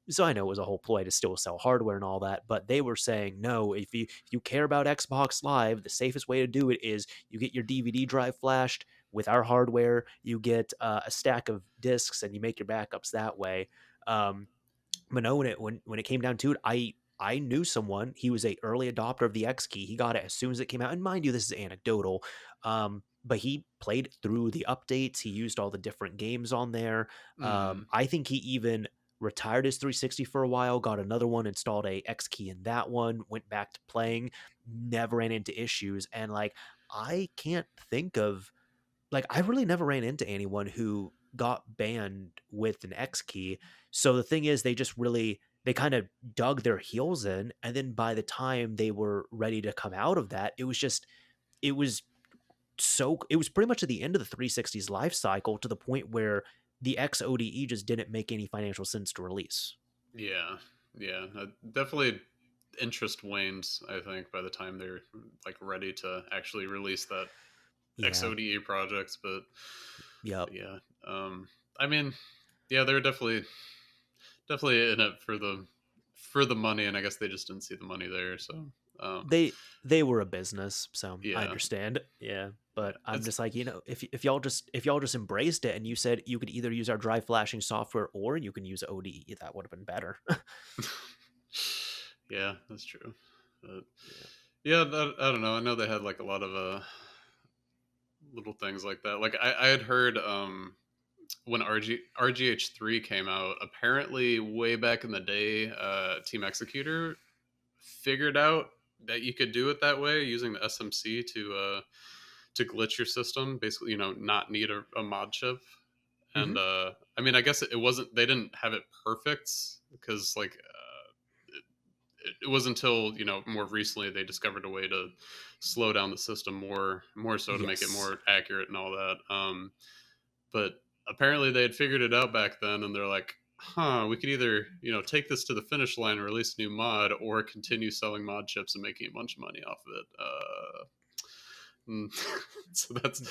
So I know it was a whole ploy to still sell hardware and all that, but they were saying no. If you care about Xbox Live, the safest way to do it is you get your DVD drive flashed with our hardware. You get a stack of discs and you make your backups that way. Um, but no, when it came down to it, I knew someone. He was a early adopter of the X key. He got it as soon as it came out. And mind you, this is anecdotal. But he played through the updates. He used all the different games on there. mm, I think he even retired his 360 for a while, got another one, installed a X key in that one, went back to playing, never ran into issues. And like I can't think of like I really never ran into anyone who got banned with an X key. So the thing is they kind of dug their heels in and then by the time they were ready to come out of that, it was it was pretty much at the end of the 360's life cycle to the point where the XODE just didn't make any financial sense to release. yeah, yeah. Definitely, interest wanes. I think by the time they're like ready to actually release that Yeah. XODE project. Yep. But yeah, um, I mean, yeah, they're definitely in it for the money, and I guess they just didn't see the money there. So, They were a business, so I yeah, understand. Yeah, yeah, but I'm it's just like, if y'all just embraced it and you said you could either use our drive flashing software or you can use ODE, that would have been better. yeah, that's true. But Yeah. yeah, I don't know. I know they had like a lot of little things like that. Like I had heard when RGH3 came out, apparently way back in the day, Team Executor figured out that you could do it that way using the SMC to glitch your system, basically, not need a mod chip. And Hmm. I mean, I guess it wasn't they didn't have it perfect because like it was until more recently they discovered a way to slow down the system more so to make it Yes. more accurate and all that. But apparently they had figured it out back then, and they're like, "Huh, we could either take this to the finish line and release a new mod, or continue selling mod chips and making a bunch of money off of it." Mm. So that's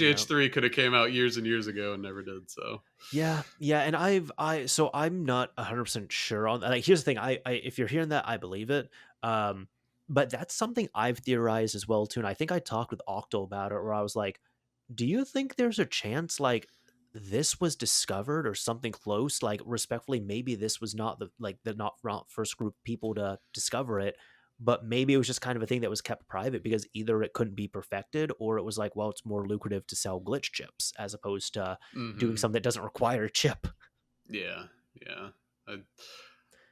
Yeah. RGH3 could have came out years and years ago and never did. So, Yeah, yeah, and so I'm not 100% sure on that. Like, here's the thing, I if you're hearing that, I believe it. Um, but that's something I've theorized as well too, and I think I talked with Octo about it, where I was like, "Do you think there's a chance like this was discovered or something close? Like, respectfully, maybe this was not the not first group of people to discover it, but maybe it was just kind of a thing that was kept private because either it couldn't be perfected or it was like, well, it's more lucrative to sell glitch chips as opposed to doing hmm, something that doesn't require a chip." yeah, yeah. I,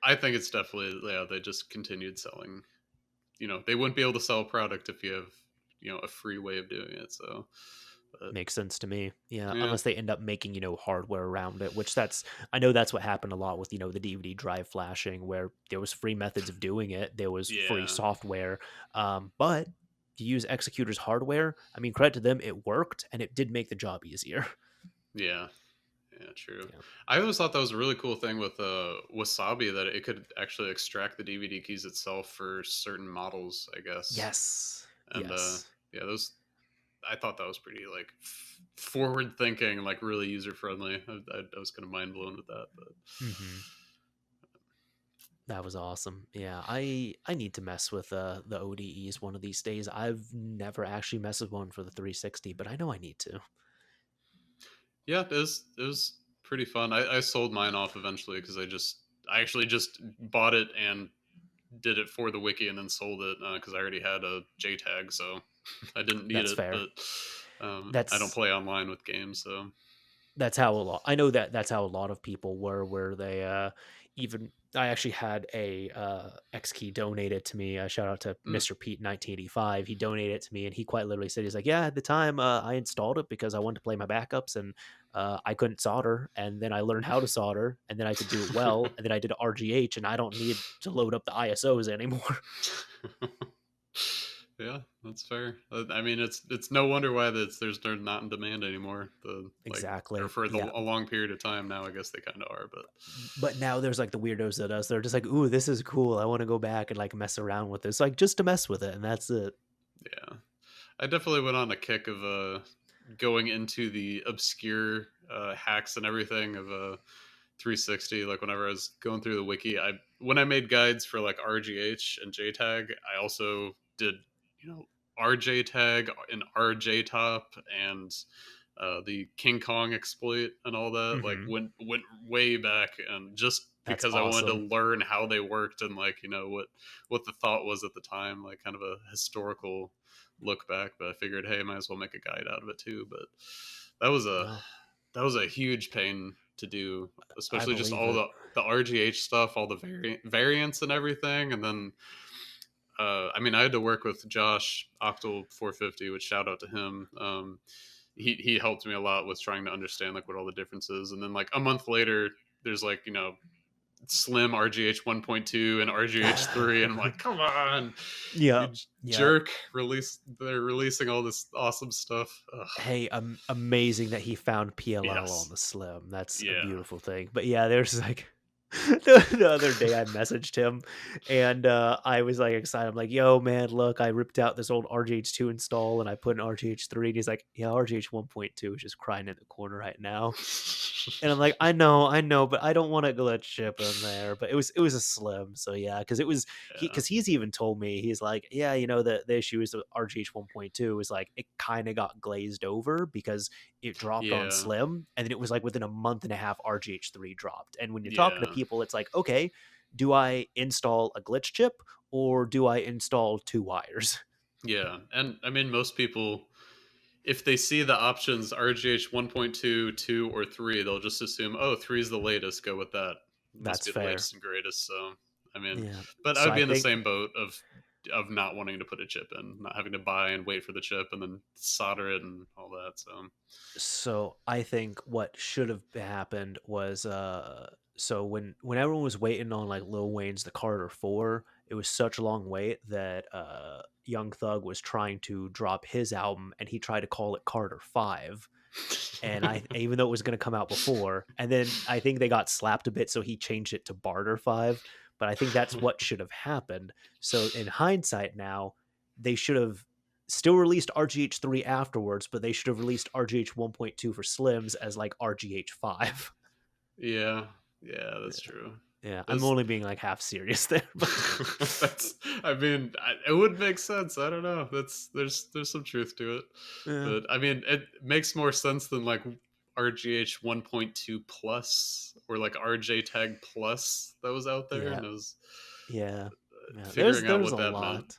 I think it's definitely, yeah. They just continued selling. They wouldn't be able to sell a product if you have a free way of doing it. So, but Makes sense to me. Yeah, yeah, unless they end up making, hardware around it, which I know that's what happened a lot with, the DVD drive flashing, where there was free methods of doing it. There was free yeah, software. But to use Executor's hardware, I mean, credit to them, it worked and it did make the job easier. yeah. Yeah, true. Yeah. I always thought that was a really cool thing with Wasabi, that it could actually extract the DVD keys itself for certain models, I guess. Yes. And Yes. yeah, those I thought that was pretty like forward thinking, like really user friendly. I was kind of mind blown with that, but Hmm. That was awesome. Yeah, I need to mess with the ODEs one of these days. I've never actually messed with one for the 360, but I know I need to. yeah, it was pretty fun. I sold mine off eventually because I actually just bought it and did it for the wiki and then sold it because I already had a JTAG, so I didn't need That's it. fair. But I don't That's play online with games, so that's how a lot I know that that's how a lot of people were, where they even I actually had a X key donated to me. Shout out to mm. Mr. Pete 1985. He donated it to me and he quite literally said, he's like, yeah, at the time I installed it because I wanted to play my backups and I couldn't solder, and then I learned how to solder and then I could do it well, and then I did RGH and I don't need to load up the ISOs anymore. Yeah, that's fair. I mean, it's no wonder why they're not in demand anymore. Or Exactly. for Yeah. a long period of time now. I guess they kind of are, but But now there's like the weirdos that us. They're just like, ooh, this is cool. I want to go back and like mess around with this, like just to mess with it, and that's it. yeah, I definitely went on a kick of going into the obscure hacks and everything of 360. Like whenever I was going through the wiki, I when I made guides for like RGH and JTAG, I also did you know RJTAG and RJTop and the King Kong exploit and all that. Like Hmm. went way back, and just That's because I wanted to awesome. learn how they worked and like what the thought was at the time, like kind of a historical look back. But I figured, hey, might as well make a guide out of it too. But that was a No, that was a huge pain to do, I especially just believe all it. the RGH stuff, all the variants and everything, and then I mean, I had to work with Josh Octal 450, which shout out to him. He helped me a lot with trying to understand like what all the differences, and then like a month later, there's like Slim RGH 1.2 and RGH 3, and I'm like, come on, you Yeah, yeah. jerk! They're releasing all this awesome stuff. Ugh. Hey, amazing that he found PLL on Yes, the Slim. That's a yeah. beautiful thing. But yeah, there's like the other day I messaged him and I was like excited. I'm like, yo, man, look, I ripped out this old RGH2 install and I put in RGH3. And he's like, yeah, RGH 1.2 is just crying in the corner right now. And I'm like, I know, but I don't want a glitch chip in there. But it was a Slim, so yeah, because it was Yeah, because he's even told me, he's like, yeah, the issue is with RGH 1.2 is like it kind of got glazed over because it dropped on yeah, Slim, and then it was like within a month and a half RGH3 dropped. And when you're talking to yeah. people, it's like, okay, do I install a glitch chip or do I install two wires? Yeah, and I mean, most people, if they see the options RGH 1.2, 2, or 3, they'll just assume, oh, 3 is the latest, go with that. It must That's be the fair. latest and greatest. So, I mean, Yeah. but I So would I be in the think same boat of not wanting to put a chip in, not having to buy and wait for the chip and then solder it and all that. So, I think what should have happened was so when everyone was waiting on like Lil Wayne's The Carter 4, it was such a long wait that Young Thug was trying to drop his album and he tried to call it Carter 5, and I even though it was going to come out before, and then I think they got slapped a bit so he changed it to Barter 5, but I think that's what should have happened. So in hindsight now, they should have still released RGH3 afterwards, but they should have released RGH 1.2 for Slims as like RGH5. Yeah, yeah, that's true. Yeah, I'm This only being like half serious there, but that's I mean, it would make sense. I don't know. That's there's some truth to it. yeah, But I mean, it makes more sense than like RGH 1.2 plus or like RJ tag plus that was out there yeah, and it was yeah, yeah. There's figuring out there's what a that meant. lot.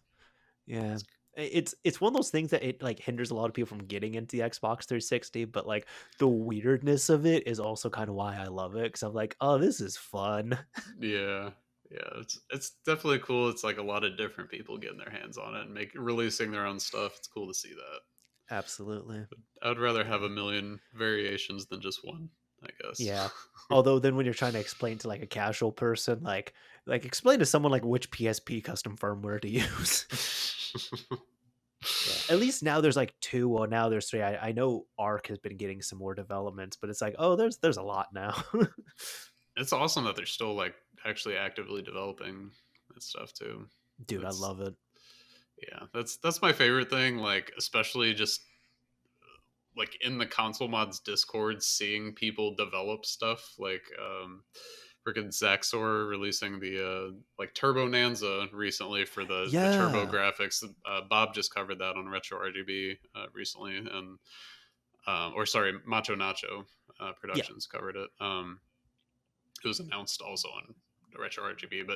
Yeah. It's, It's one of those things that it like hinders a lot of people from getting into the Xbox 360, but like the weirdness of it is also kind of why I love it because I'm like, oh, this is fun. yeah. Yeah, it's definitely cool. It's like a lot of different people getting their hands on it and make releasing their own stuff. It's cool to see that. Absolutely. I would rather have Yeah. a million variations than just one, I guess. Yeah. Although then when you're trying to explain to like a casual person, like explain to someone like which PSP custom firmware to use. Yeah. At least now there's like two. Well, now there's three. I know Arc has been getting some more developments, but it's like, oh, there's a lot now. It's awesome that they're still like actually actively developing that stuff too. Dude, I That's love it. yeah, that's my favorite thing. Like especially just like in the console mods Discord, seeing people develop stuff like freaking Zaxor releasing the like Turbo Nanza recently for the Turbo Yeah. graphics. Bob just covered that on Retro RGB recently, and or sorry, Macho Nacho Yeah. Productions covered it. It was announced also on Retro RGB,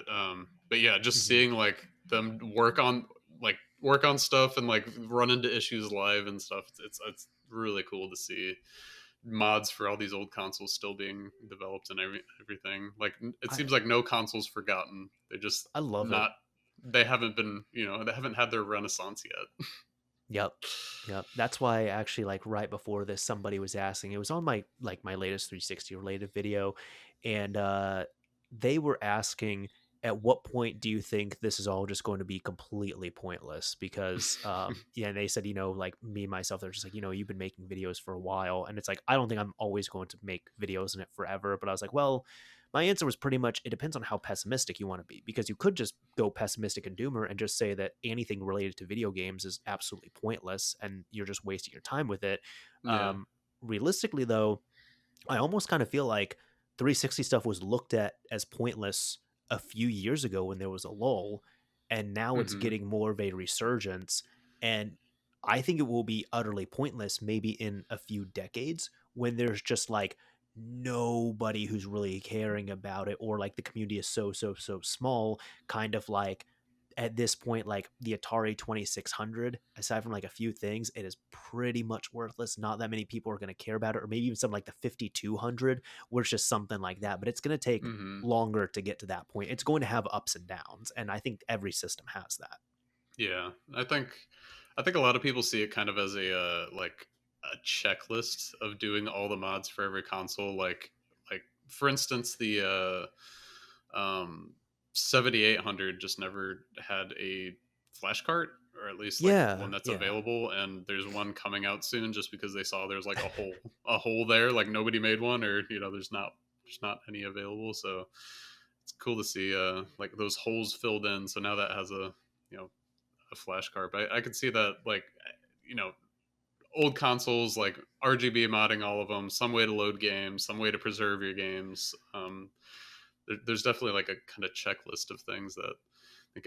but yeah, just Mhm. seeing like them work on stuff and like run into issues live and stuff. It's really cool to see mods for all these old consoles still being developed and everything. Like it I seems like no console's forgotten. They just I love it. not they haven't been they haven't had their renaissance yet. Yep. Yep. That's why actually like right before this somebody was asking. It was on my like my latest 360 related video and they were asking at what point do you think this is all just going to be completely pointless because yeah, and they said, like me myself they're just like, you've been making videos for a while and it's like I don't think I'm always going to make videos in it forever, but I was like, well, my answer was pretty much it depends on how pessimistic you want to be because you could just go pessimistic and doomer and just say that anything related to video games is absolutely pointless and you're just wasting your time with it. Yeah. Realistically, though, I almost kind of feel like 360 stuff was looked at as pointless a few years ago when there was a lull, and now it's Hmm. getting more of a resurgence. And I think it will be utterly pointless maybe in a few decades when there's just like nobody who's really caring about it, or like the community is so small, kind of like at this point, like the Atari 2600, aside from like a few things, it is pretty much worthless. Not that many people are going to care about it, or maybe even something like the 5200, where it's just something like that. But it's going to take Hmm. longer to get to that point. It's going to have ups and downs. And I think every system has that. Yeah, I think a lot of people see it kind of as a like a checklist of doing all the mods for every console. Like for instance, the 7800 just never had a flash cart, or at least like one Yeah. that's Yeah. available. And there's one coming out soon, just because they saw there's like a hole there, like nobody made one, or there's not any available. So it's cool to see like those holes filled in. So now that has you know a flash card. But I could see that like you know old consoles like RGB modding all of them, some way to load games, some way to preserve your games. There's definitely like a kind of checklist of things that I think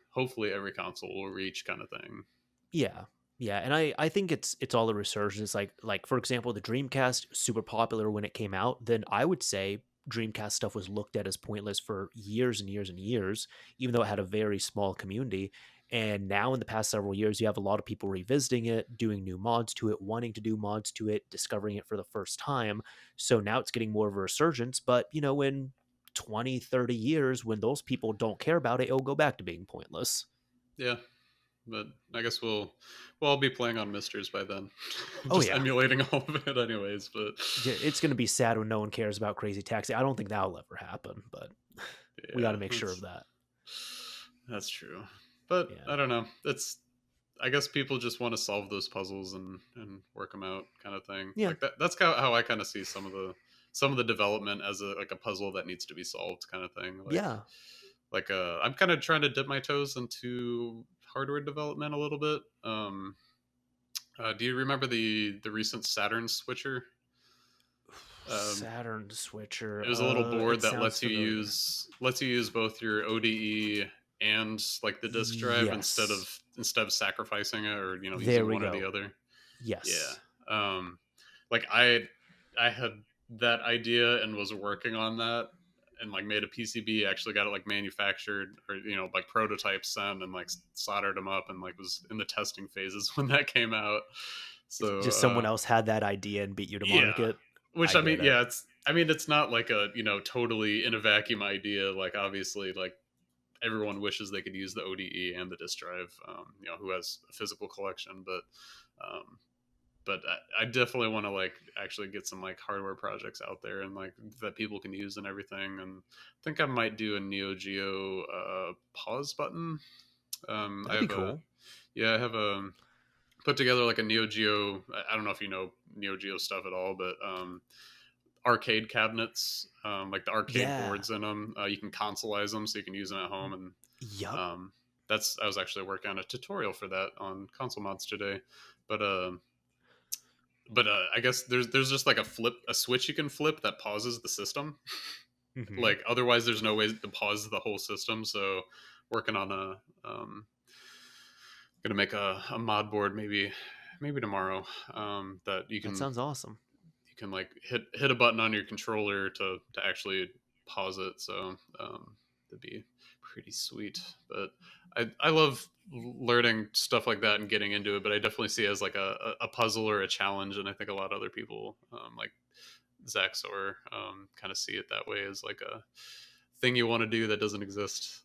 hopefully every console will reach, kind of thing. Yeah. Yeah, and I think it's all the resurgence. Like for example, the Dreamcast super popular when it came out. Then I would say Dreamcast stuff was looked at as pointless for years and years and years, even though it had a very small community. And now in the past several years, you have a lot of people revisiting it, doing new mods to it, wanting to do mods to it, discovering it for the first time. So now it's getting more of a resurgence. But in 20, 30 years, when those people don't care about it, it'll go back to being pointless. Yeah, but I guess we'll all be playing on Misters by then, Oh just yeah. emulating all of it anyways. But It's going to be sad when no one cares about Crazy Taxi. I don't think that'll ever happen, but we got to yeah, make sure of that. that's true. But Yeah. I don't know. It's I guess people just want to solve those puzzles and work them out, kind of thing. Yeah. Like that's how I kind of see some of the development as a puzzle that needs to be solved, kind of thing. Yeah. I'm kind of trying to dip my toes into hardware development a little bit. Do you remember the recent Saturn switcher? Um, Saturn switcher. it was a little board It that sounds familiar. lets you use both your ODE and like the disk drive Yes. instead of sacrificing it or There using we one or the go. other. Yeah. Yes. Um, like I had that idea and was working on that and like made a PCB. Actually got it like manufactured or like prototypes sent and like soldered them up and like was in the testing phases when that came out. So Just someone else had that idea and beat you to yeah, market. which I I mean, get it. yeah, it's not like a totally in a vacuum idea. Like obviously, like everyone wishes they could use the ODE and the disk drive. Who has a physical collection, um, but I definitely want to like actually get some like hardware projects out there and like that people can use and everything. And I think I might do a Neo Geo pause button. I That'd be have a cool. yeah, I have a put together like a Neo Geo. I don't know if you know Neo Geo stuff at all, but arcade cabinets, like the arcade Yeah. boards in them. You can consoleize them so you can use them at home. And Yup. um, I was actually working on a tutorial for that on console mods today. But I guess there's just like a switch you can flip that pauses the system. Hmm. Like otherwise, there's no way to pause the whole system. So working on gonna make a mod board maybe tomorrow that That sounds awesome. you can like hit a button on your controller to actually pause it. So that'd be pretty sweet. But I love learning stuff like that and getting into it. But I definitely see it as like a puzzle or a challenge, and I think a lot of other people like Zach Soar kind of see it that way as like a thing you want to do that doesn't exist.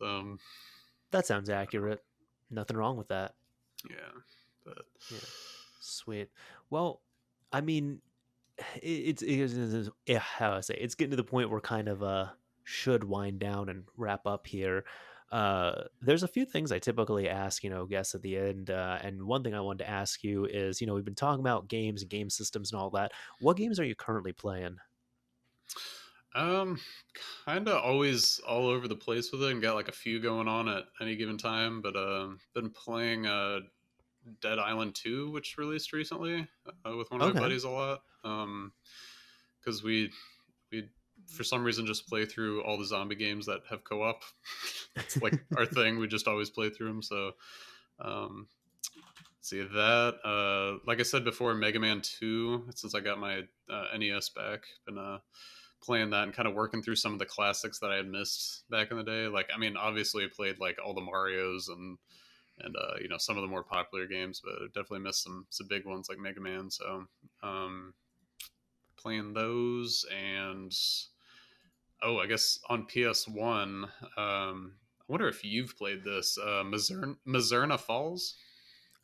That sounds accurate. Nothing wrong with that. Yeah, but Yeah. Sweet. Well, I mean, it's yeah, how I say it's getting to the point where kind of should wind down and wrap up here. There's a few things I typically ask, guests at the end, and one thing I wanted to ask you is, we've been talking about games and game systems and all that. What games are you currently playing? Um, kind of always all over the place with it, and got like a few going on at any given time. But been playing Dead Island 2, which released recently with one of my Okay. buddies a lot. Because we for some reason just play through all the zombie games that have co-op. It's like our thing. We just always play through them. So um, see that. Like I said before, Mega Man 2. Since I got my NES back, been playing that and kind of working through some of the classics that I had missed back in the day. Like, I mean, obviously I played like all the Mario's and some of the more popular games, but I definitely missed some big ones like Mega Man. So um, playing those and I guess on PS1. I wonder if you've played this Mazerna Falls.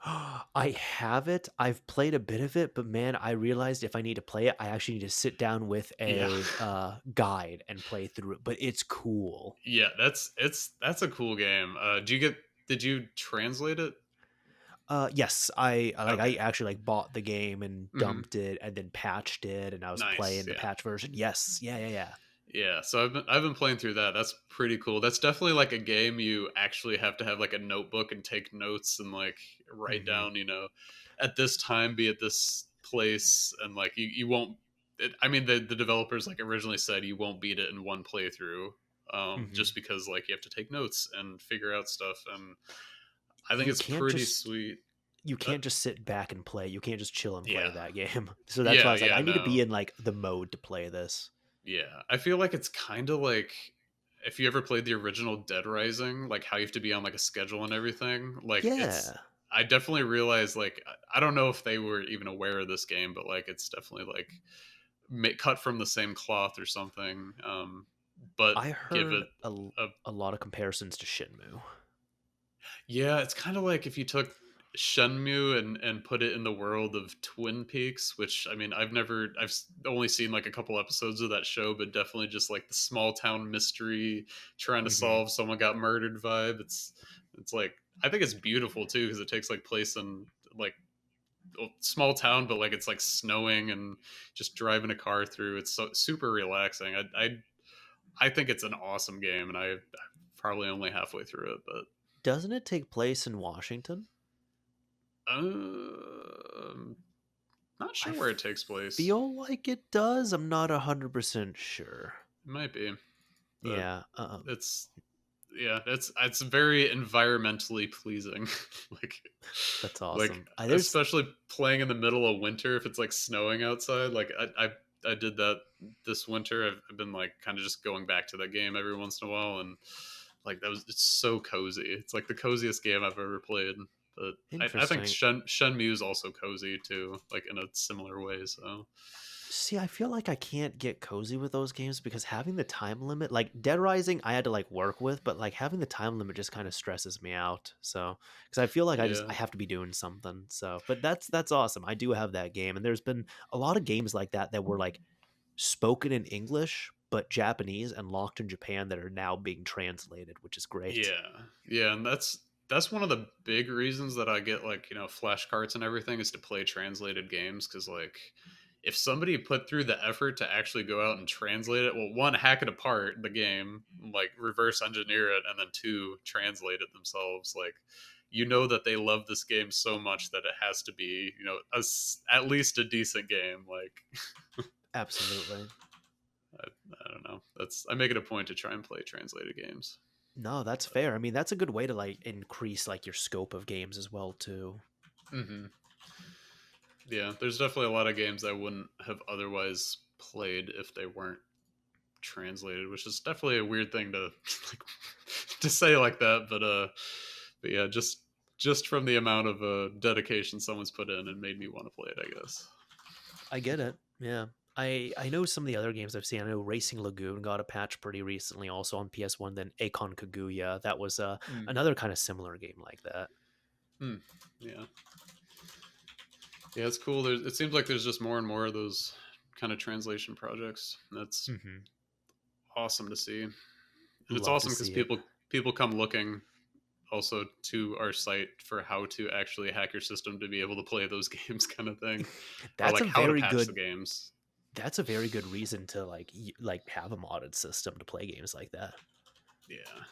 I have it. I've played a bit of it, but man, I realized if I need to play it, I actually need to sit down with Yeah. a guide and play through it. But it's cool. Yeah, that's a cool game. Did you translate it? Yes, I Okay. actually like bought the game and Hmm. dumped it and then patched it, and I was Nice. playing the Yeah. patch version. Yes, yeah, yeah, yeah. Yeah, so I've been playing through that. That's pretty cool. That's definitely like a game you actually have to have like a notebook and take notes and like write Hmm. down, at this time be at this place and like you won't I mean the developers like originally said you won't beat it in one playthrough Hmm. just because like you have to take notes and figure out stuff and I think You it's can't pretty just sweet. you But can't just sit back and play. You can't just chill and play yeah. that game. So that's why I Yeah, was like, yeah, I need to be no. in like the mode to play this. Yeah, I feel like it's kind of like if you ever played the original Dead Rising, like how you have to be on like a schedule and everything. Like it's, Yeah, I definitely realized like I don't know if they were even aware of this game, but like it's definitely like cut from the same cloth or something. But I give it heard a a lot of comparisons to Shinmu. yeah, it's kind of like if you took Shenmue and put it in the world of Twin Peaks, which I mean, I've only seen like a couple episodes of that show, but definitely just like the small town mystery, trying to Hmm. solve someone got murdered vibe. It's like I think it's beautiful too because it takes like place in like a small town, but like it's like snowing and just driving a car through. It's so super relaxing. I think it's an awesome game, and I'm probably only halfway through it, but. Doesn't it take place in Washington? Um, Not I sure where it takes place. feel like it does. I'm not 100% sure. It might be, but Yeah, it's yeah, it's very environmentally pleasing. like that's like awesome. There's especially playing in the middle of winter if it's like snowing outside. I did that this winter. I've been like kind of just going back to that game every once in a while, and like that was it's so cozy. It's like the coziest game I've ever played. But I think interesting. Shenmue is also cozy too, like in a similar way. So See, I feel like I can't get cozy with those games because having the time limit, like Dead Rising, I had to like work with, but like having the time limit just kind of stresses me out. So, because I feel like I yeah, have to be doing something. So, but that's awesome. I do have that game, and there's been a lot of games like that that were like spoken in English but Japanese and locked in Japan that are now being translated, which is great. yeah, and that's one of the big reasons that I get like flash carts and everything is to play translated games because like if somebody put through the effort to actually go out and translate it, well, one, hack it apart the game, like reverse engineer it, and then two, translate it themselves, like that they love this game so much that it has to be at least a decent game. Like Absolutely. I, I don't know, that's I make it a point to try and play translated games. No, that's fair. I mean, that's a good way to like increase like your scope of games as well too. Hmm. Yeah, there's definitely a lot of games I wouldn't have otherwise played if they weren't translated, which is definitely a weird thing to like, to say like that. But yeah, just from the amount of dedication someone's put in, it made me want to play it, I guess. I get it. Yeah. I know some of the other games I've seen. I know Racing Lagoon got a patch pretty recently, also on PS1. Then Akon Kaguya, that was Mm. another kind of similar game like that. Mm. Yeah, yeah, it's cool. It seems like there's just more and more of those kind of translation projects. That's Hmm. awesome to see, and it's Love to awesome because see it. people come looking also to our site for how to actually hack your system to be able to play those games, kind of thing, or That's like a how to very patch the good. games. That's a very good reason to like have a modded system to play games like that. Yeah,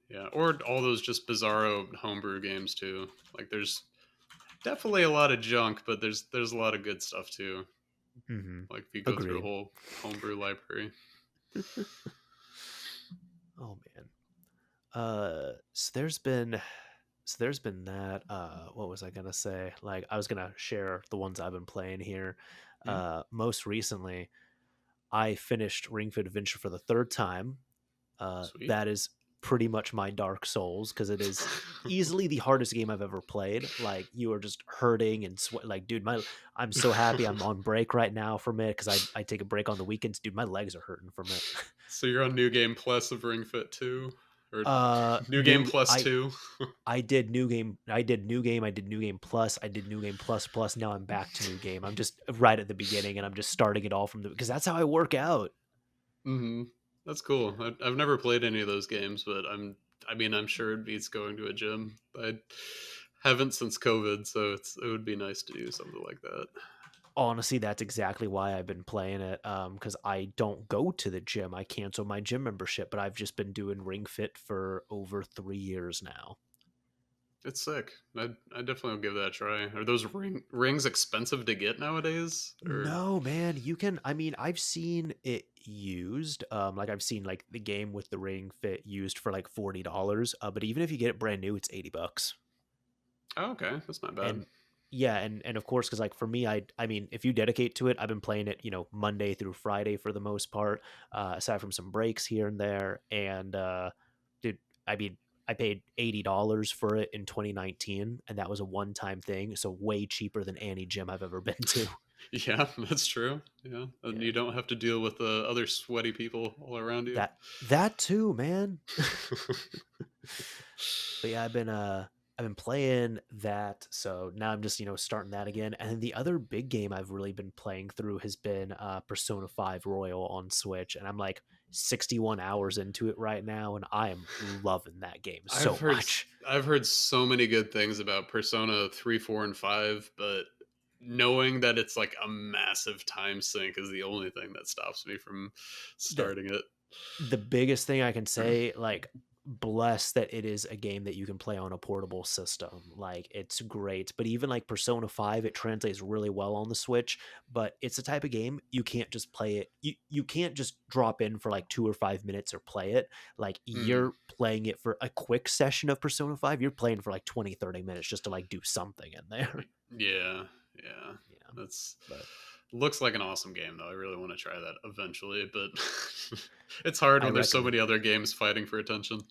yeah, or all those just bizarro homebrew games too. Like there's definitely a lot of junk, but there's a lot of good stuff too. Hmm. Like if you go through a Agreed. whole homebrew library. Oh man. So there's been that. What was I gonna say? Like I was gonna share the ones I've been playing here. Hmm? Most recently, I finished Ring Fit Adventure for the third time. Sweet. That is pretty much my Dark Souls because it is easily the hardest game I've ever played. Like you are just hurting and sweat. Like, dude, I'm so happy I'm on break right now from it because I take a break on the weekends. Dude, my legs are hurting from it. So you're on New Game Plus of Ring Fit 2? Or New Game New Plus 2? I did new game. I did new game. I did new game plus. I did new game plus plus. Now I'm back to new game. I'm just right at the beginning, and I'm just starting it all from the because that's how I work out. Hmm. That's cool. I've never played any of those games, but I mean, I'm sure it beats going to a gym. I haven't since COVID, so it would be nice to do something like that. Honestly, that's exactly why I've been playing it. Because I don't go to the gym. I cancel my gym membership, but I've just been doing Ring Fit for over 3 years now. It's sick. I definitely will give that a try. Are those rings expensive to get nowadays? Or No, man, you can. I mean, I've seen it used. Like I've seen like the game with the Ring Fit used for like $40. But even if you get it brand new, it's $80. oh, okay, that's not bad. And yeah, and of course because like for me I mean if you dedicate to it, I've been playing it Monday through Friday for the most part, aside from some breaks here and there. And dude, I mean I paid $80 for it in 2019, and that was a one-time thing, so way cheaper than any gym I've ever been to. Yeah, that's true. Yeah, and Yeah, you don't have to deal with other sweaty people all around you. that too, man. But yeah, I've been playing that, so now I'm just starting that again. And then the other big game I've really been playing through has been Persona 5 Royal on Switch, and I'm like 61 hours into it right now, and I am loving that game I've so heard much. I've heard so many good things about Persona 3, 4, and 5, but knowing that it's like a massive time sink is the only thing that stops me from The starting it. the biggest thing I can say, like, blessed that it is a game that you can play on a portable system. Like, it's great. But even like Persona 5, it translates really well on the Switch, but it's the type of game you can't just play it. You can't just drop in for like 2 or 5 minutes or play it. Like, Mm, you're playing it for a quick session of Persona 5, you're playing for like 20, 30 minutes just to like do something in there. yeah, yeah. Yeah. That's But looks like an awesome game though. I really want to try that eventually, but it's hard I when there's so many recommend it. other games fighting for attention.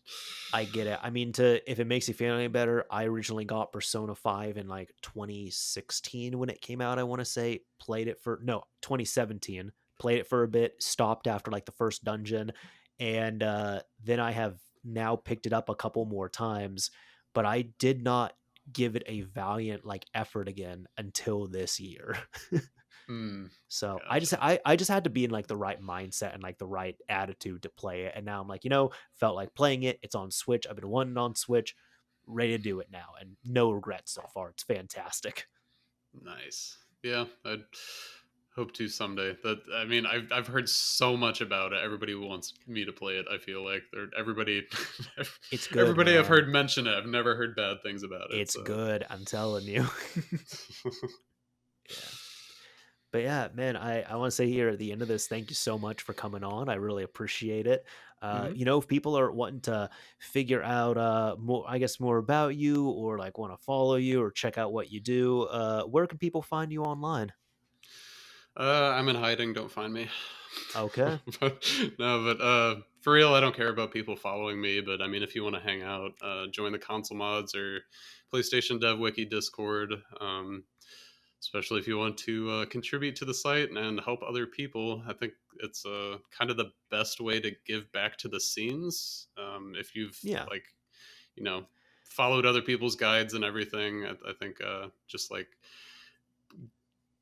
I get it. I mean, to if it makes you feel any better, I originally got Persona 5 in like 2016 when it came out, I want to say. Played it for no, 2017. Played it for a bit, stopped after like the first dungeon, and then I have now picked it up a couple more times, but I did not give it a valiant like effort again until this year. Mm, So gotcha. I just had to be in like the right mindset and like the right attitude to play it. And now I'm like, felt like playing it. It's on Switch. I've been wanting it on Switch, ready to do it now. And no regrets so far. It's fantastic. Nice. Yeah, I'd hope to someday. That I mean, I've heard so much about it. Everybody wants me to play it. I feel like everybody, It's good, everybody I've man. heard mention it. I've never heard bad things about it. It's So, good. I'm telling you. Yeah. But yeah, man, I want to say here at the end of this, thank you so much for coming on. I really appreciate it. mhm. If people are wanting to figure out more, I guess more about you, or like want to follow you or check out what you do, where can people find you online? I'm in hiding. Don't find me. Okay. But, no, but for real, I don't care about people following me. But I mean, if you want to hang out, join the console mods or PlayStation Dev Wiki Discord. Especially if you want to contribute to the site and help other people. I think it's kind of the best way to give back to the scenes. If you've Yeah, like, you know, followed other people's guides and everything, I think just like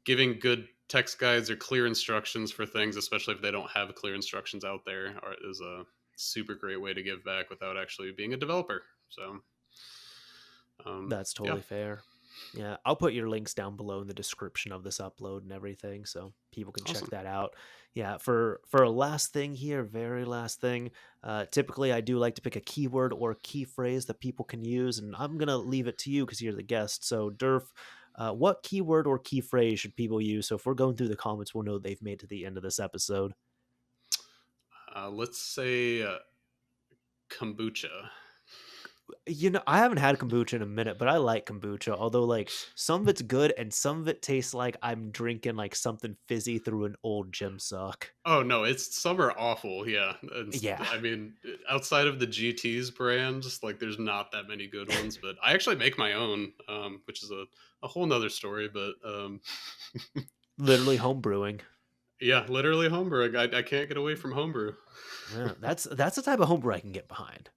giving good text guides or clear instructions for things, especially if they don't have clear instructions out there, is a super great way to give back without actually being a developer. So, that's yeah, totally fair. Yeah, I'll put your links down below in the description of this upload and everything so people can check awesome. that out. Yeah, for a last thing here, very last thing, typically I do like to pick a keyword or key phrase that people can use, and I'm going to leave it to you cuz you're the guest. So, Derf, what keyword or key phrase should people use so if we're going through the comments we'll know they've made to the end of this episode? Let's say kombucha. I haven't had kombucha in a minute, but I like kombucha. Although, like, some of it's good and some of it tastes like I'm drinking like something fizzy through an old gym sock. Oh no, it's some are awful. Yeah, and Yeah, I mean, outside of the GT's brands, like there's not that many good ones. But I actually make my own, which is a whole nother story. But literally home brewing. yeah, literally homebrew. I can't get away from homebrew. Yeah, that's the type of homebrew I can get behind.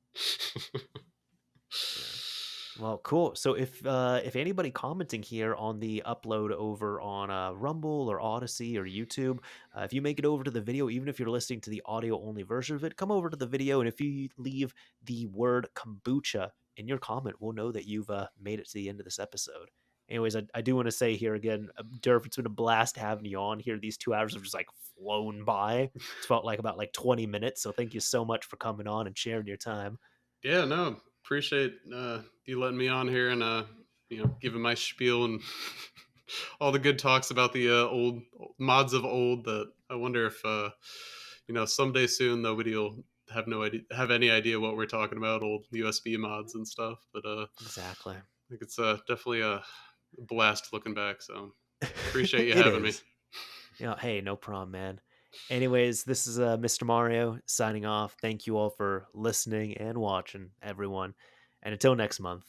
Yeah. Well, cool. So if anybody commenting here on the upload over on Rumble or Odyssey or YouTube, if you make it over to the video, even if you're listening to the audio only version of it, come over to the video, and if you leave the word kombucha in your comment, we'll know that you've made it to the end of this episode. Anyways, I do want to say here again, Derf, it's been a blast having you on here. These 2 hours have just like flown by. It's felt like about like 20 minutes. So thank you so much for coming on and sharing your time. Yeah, no, appreciate you letting me on here and giving my spiel and all the good talks about the old mods of old. That I wonder if someday soon nobody will have any idea what we're talking about, old USB mods and stuff. But Exactly. I think it's definitely a blast looking back. So appreciate you It having me. is. Hey, no problem, man. Anyways, this is Mr. Mario signing off. Thank you all for listening and watching, everyone. And until next month.